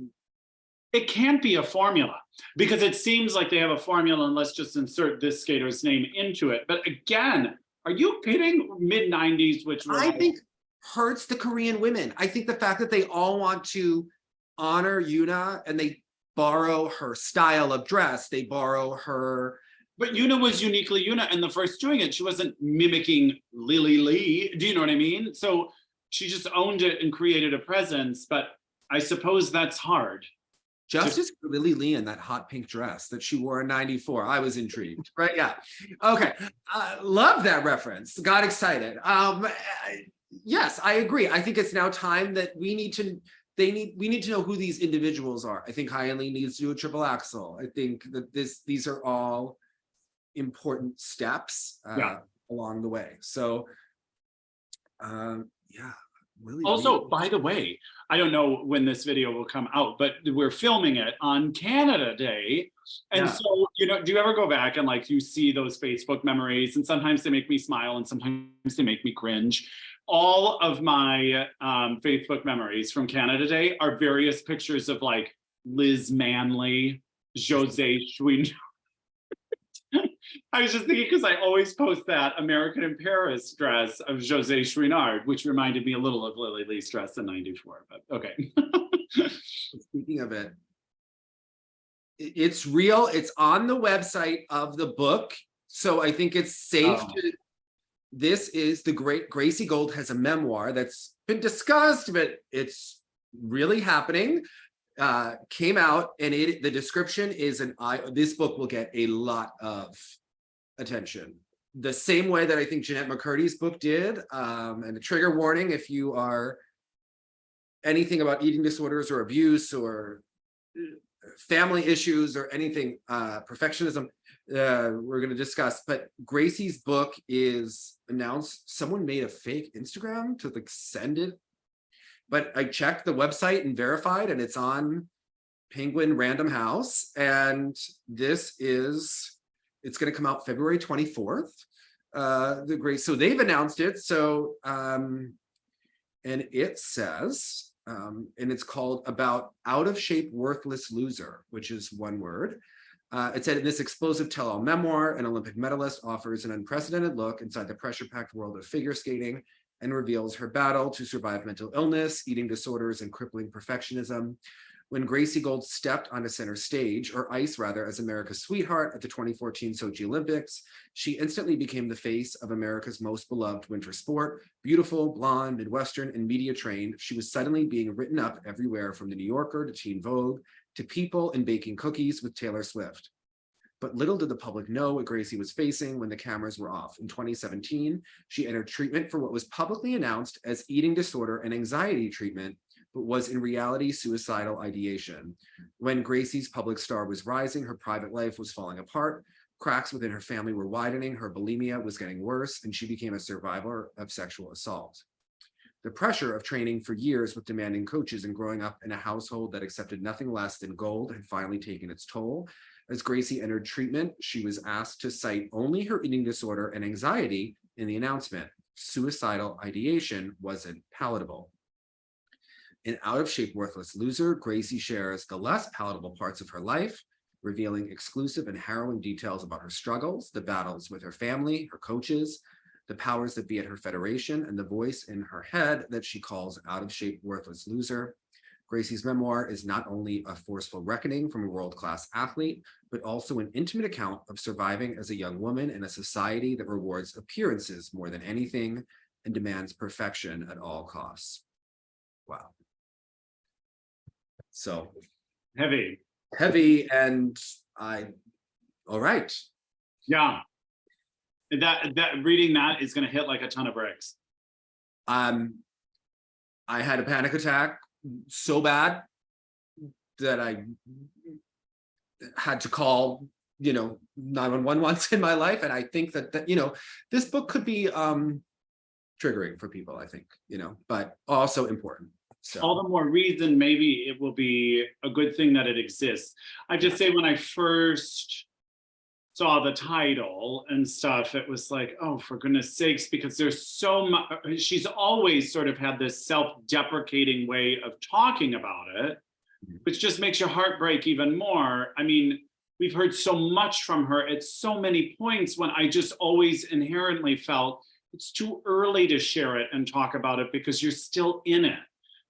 S2: It can't be a formula because it seems like they have a formula and let's just insert this skater's name into it. But again, are you kidding? Mid-90s, which was
S1: I think hurts the Korean women. I think the fact that they all want to honor Yuna and they borrow her style of dress, they borrow her.
S2: But Yuna was uniquely Yuna and the first doing it. She wasn't mimicking Lily Lee. Do you know what I mean? So she just owned it and created a presence. But I suppose that's hard.
S1: Justice for Lily Lee in that hot pink dress that she wore in '94. I was intrigued, right? Yeah. Okay. Love that reference. Got excited. Yes, I agree. I think it's now time that we need to know who these individuals are. I think Hyan Lee needs to do a triple axel. I think that these are all important steps along the way. So yeah. Really,
S2: also, by the way, I don't know when this video will come out, but we're filming it on Canada Day. And so, you know, do you ever go back and like you see those Facebook memories and sometimes they make me smile and sometimes they make me cringe. All of my Facebook memories from Canada Day are various pictures of like Liz Manley, Jose Chouinard. I was just thinking because I always post that American in Paris dress of Jose Chouinard, which reminded me a little of Lily Lee's dress in '94, but okay.
S1: Speaking of it, it's real. It's on the website of the book. So I think it's safe to, this is the great Gracie Gold has a memoir that's been discussed, but it's really happening. Came out and the description is this book will get a lot of attention. The same way that I think Jeanette McCurdy's book did. And a trigger warning, if you are anything about eating disorders or abuse or family issues or anything, perfectionism, we're going to discuss. But Gracie's book is announced. Someone made a fake Instagram to like send it. But I checked the website and verified, and it's on Penguin Random House. And it's going to come out February 24th. So they've announced it. So, and it says, and it's called About Out of Shape Worthless Loser, which is one word. It said, in this explosive tell-all memoir, an Olympic medalist offers an unprecedented look inside the pressure-packed world of figure skating and reveals her battle to survive mental illness, eating disorders, and crippling perfectionism. When Gracie Gold stepped onto center stage, or ice rather, as America's sweetheart at the 2014 Sochi Olympics, she instantly became the face of America's most beloved winter sport. Beautiful, blonde, Midwestern, and media trained, she was suddenly being written up everywhere from the New Yorker to Teen Vogue to People and baking cookies with Taylor Swift. But little did the public know what Gracie was facing when the cameras were off. In 2017, she entered treatment for what was publicly announced as eating disorder and anxiety treatment, but was in reality suicidal ideation. When Gracie's public star was rising, her private life was falling apart, cracks within her family were widening, her bulimia was getting worse, and she became a survivor of sexual assault. The pressure of training for years with demanding coaches and growing up in a household that accepted nothing less than gold had finally taken its toll. As Gracie entered treatment, she was asked to cite only her eating disorder and anxiety in the announcement. Suicidal ideation wasn't palatable. In Out of Shape Worthless Loser, Gracie shares the less palatable parts of her life, revealing exclusive and harrowing details about her struggles, the battles with her family, her coaches, the powers that be at her federation, and the voice in her head that she calls Out of Shape Worthless Loser. Gracie's memoir is not only a forceful reckoning from a world-class athlete, but also an intimate account of surviving as a young woman in a society that rewards appearances more than anything and demands perfection at all costs. Wow. So
S2: Heavy.
S1: and all right.
S2: Yeah. That reading that is going to hit like a ton of bricks.
S1: I had a panic attack so bad that I had to call, 911 once in my life. And I think that this book could be triggering for people, I think, but also important. So
S2: all the more reason maybe it will be a good thing that it exists. I just say when I first saw the title and stuff, it was like, oh, for goodness sakes, because there's so much, she's always sort of had this self-deprecating way of talking about it, which just makes your heart break even more. I mean, we've heard so much from her at so many points when I just always inherently felt it's too early to share it and talk about it because you're still in it.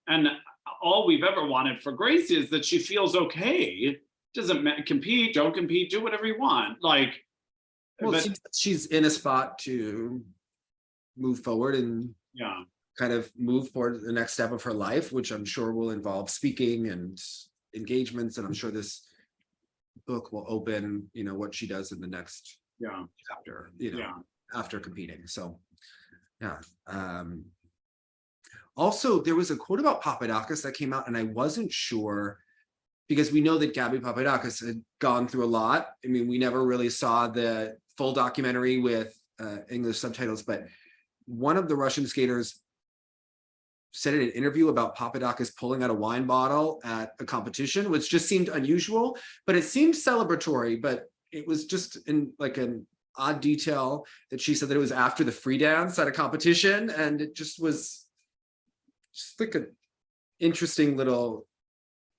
S2: And all we've ever wanted for Gracie is that she feels okay. Doesn't compete, don't compete, do whatever you want. Like,
S1: well, but she's in a spot to move forward and kind of move forward to the next step of her life, which I'm sure will involve speaking and engagements. And I'm sure this book will open, what she does in the next chapter, after competing. So, also, there was a quote about Papadakis that came out, and I wasn't sure, because we know that Gabby Papadakis had gone through a lot. I mean, we never really saw the full documentary with English subtitles, but one of the Russian skaters said in an interview about Papadakis pulling out a wine bottle at a competition, which just seemed unusual, but it seemed celebratory. But it was just in like an odd detail that she said that it was after the free dance at a competition, and it just was just like an interesting little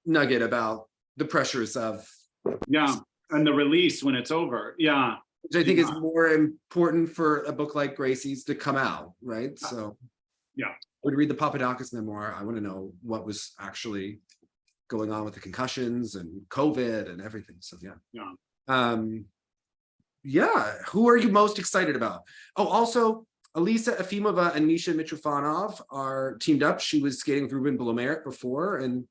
S1: nugget about the pressures of
S2: and the release when it's over,
S1: which I think is more important for a book like Gracie's to come out, right? So I would read the Papadakis memoir. I want to know what was actually going on with the concussions and COVID and everything. So who are you most excited about? Oh, also Elisa Efimova and Misha Mitrofanov are teamed up. She was skating with Ruben Blomer before, and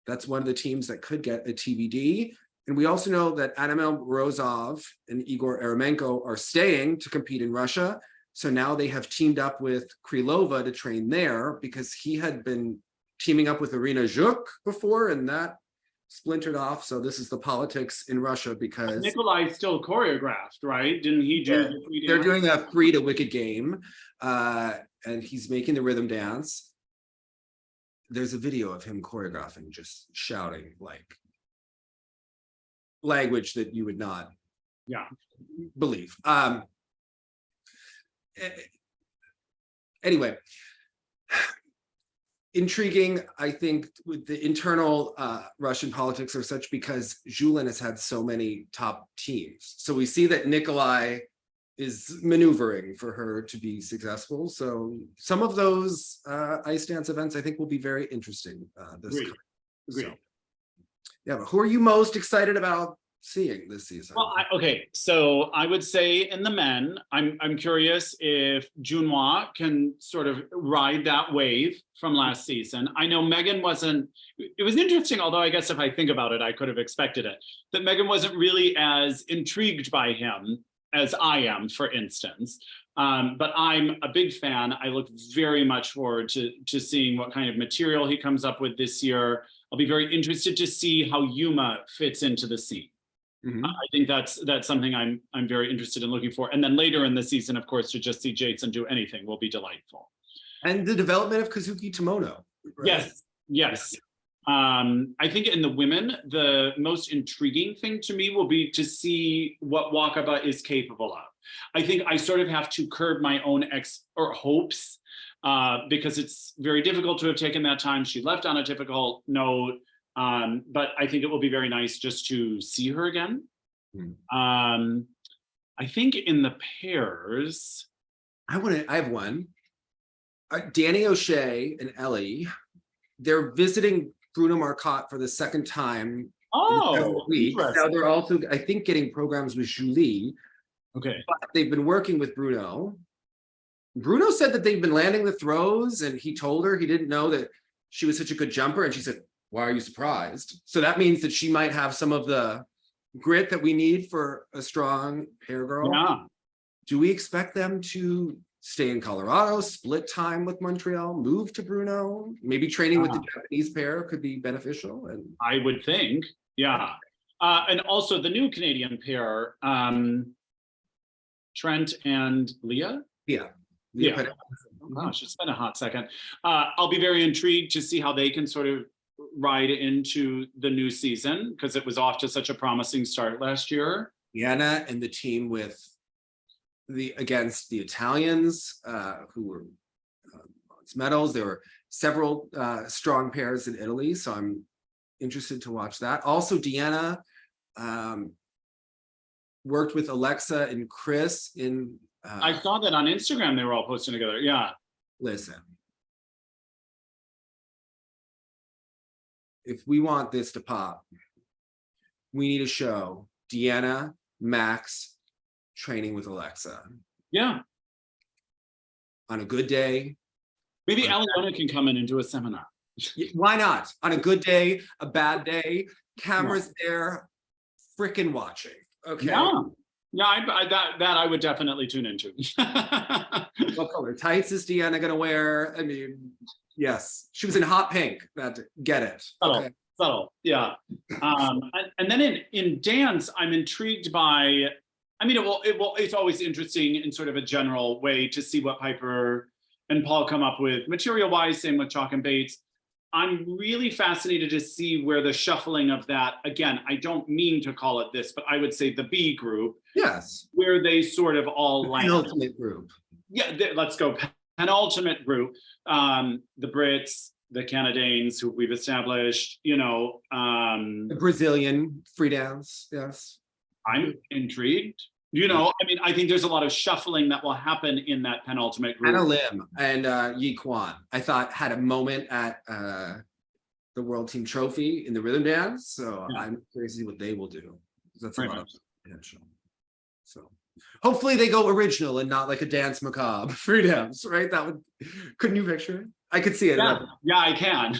S1: that's one of the teams that could get a TBD. And we also know that Adamel Morozov and Igor Eremenko are staying to compete in Russia. So now they have teamed up with Krylova to train there, because he had been teaming up with Irina Zhuk before, and that splintered off. So this is the politics in Russia, because
S2: Nikolai still choreographed, right? Didn't he do
S1: they're doing a free to wicked game, and he's making the rhythm dance. There's a video of him choreographing, just shouting like language that you would not believe. Anyway, intriguing, I think, with the internal Russian politics are such, because Julin has had so many top teams. So we see that Nikolai is maneuvering for her to be successful. So some of those ice dance events, I think, will be very interesting this
S2: Agreed.
S1: So, but who are you most excited about seeing this season?
S2: Well, so I would say in the men, I'm curious if Junhwan can sort of ride that wave from last season. I know Megan wasn't, it was interesting, although I guess if I think about it, I could have expected it, that Megan wasn't really as intrigued by him as I am, for instance. But I'm a big fan. I look very much forward to seeing what kind of material he comes up with this year. I'll be very interested to see how Yuma fits into the scene. I think that's something I'm very interested in looking for. And then later in the season, of course, to just see Jason do anything will be delightful. And
S1: the development of Kazuki Tomono. Right?
S2: Yes. I think in the women, the most intriguing thing to me will be to see what Wakaba is capable of. I think I sort of have to curb my own hopes because it's very difficult to have taken that time. She left on a difficult note. But I think it will be very nice just to see her again. I think in the pairs,
S1: I have one. Danny O'Shea and Ellie, they're visiting Bruno Marcotte for the second time
S2: Oh,
S1: in several weeks. Now
S2: interesting.
S1: they're also, I think, getting programs with Julie.
S2: Okay.
S1: But they've been working with Bruno. Bruno said that they've been landing the throws, and he told her he didn't know that she was such a good jumper, and she said, "Why are you surprised?" So that means that she might have some of the grit that we need for a strong pair girl.
S2: Yeah.
S1: Do we expect them to stay in Colorado, split time with Montreal, move to Bruno? Maybe training with the Japanese pair could be beneficial. And
S2: I would think, yeah. And also the new Canadian pair, Trent and Leah.
S1: yeah.
S2: Yeah. Oh, gosh, it's been a hot second. I'll be very intrigued to see how they can sort of ride into the new season, because it was off to such a promising start last year.
S1: Diana and the team with against the Italians, who were bronze medals. There were several strong pairs in Italy, so I'm interested to watch that. Also, Deanna worked with Alexa and Chris in.
S2: I saw that on Instagram. They were all posting together. Yeah.
S1: Listen, if we want this to pop, we need to show Deanna, Max training with Alexa.
S2: Yeah.
S1: On a good day.
S2: Maybe Aliona can come in and do a seminar.
S1: Why not? On a good day, a bad day, cameras there, freaking watching. Okay.
S2: Yeah. Yeah, I would definitely tune into.
S1: What color tights is Deanna gonna wear? I mean, yes, she was in hot pink. Get it.
S2: Subtle, subtle, yeah. And then in dance, I'm intrigued by. I mean, it's always interesting in sort of a general way to see what Piper and Paul come up with material-wise. Same with Chalk and Bates. I'm really fascinated to see where the shuffling of that, again, I don't mean to call it this, but I would say the B group.
S1: Yes.
S2: Where they sort of all land.
S1: Penultimate group.
S2: Yeah, let's go. Penultimate group. The Brits, the Canadians, who we've established,
S1: The Brazilian free dance, yes.
S2: I'm intrigued. I mean, I think there's a lot of shuffling that will happen in that penultimate group.
S1: Anna Lim and Yi Kwan, I thought, had a moment at the World Team Trophy in the rhythm dance. So yeah. I'm curious to see what they will do. That's a lot of potential. So hopefully they go original and not like a dance macabre free dance, right? Couldn't you picture it? I could see it.
S2: Yeah, I can.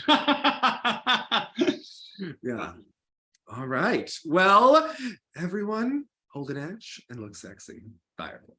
S1: Yeah. All right. Well, everyone, hold an edge and look sexy. Bye, everyone.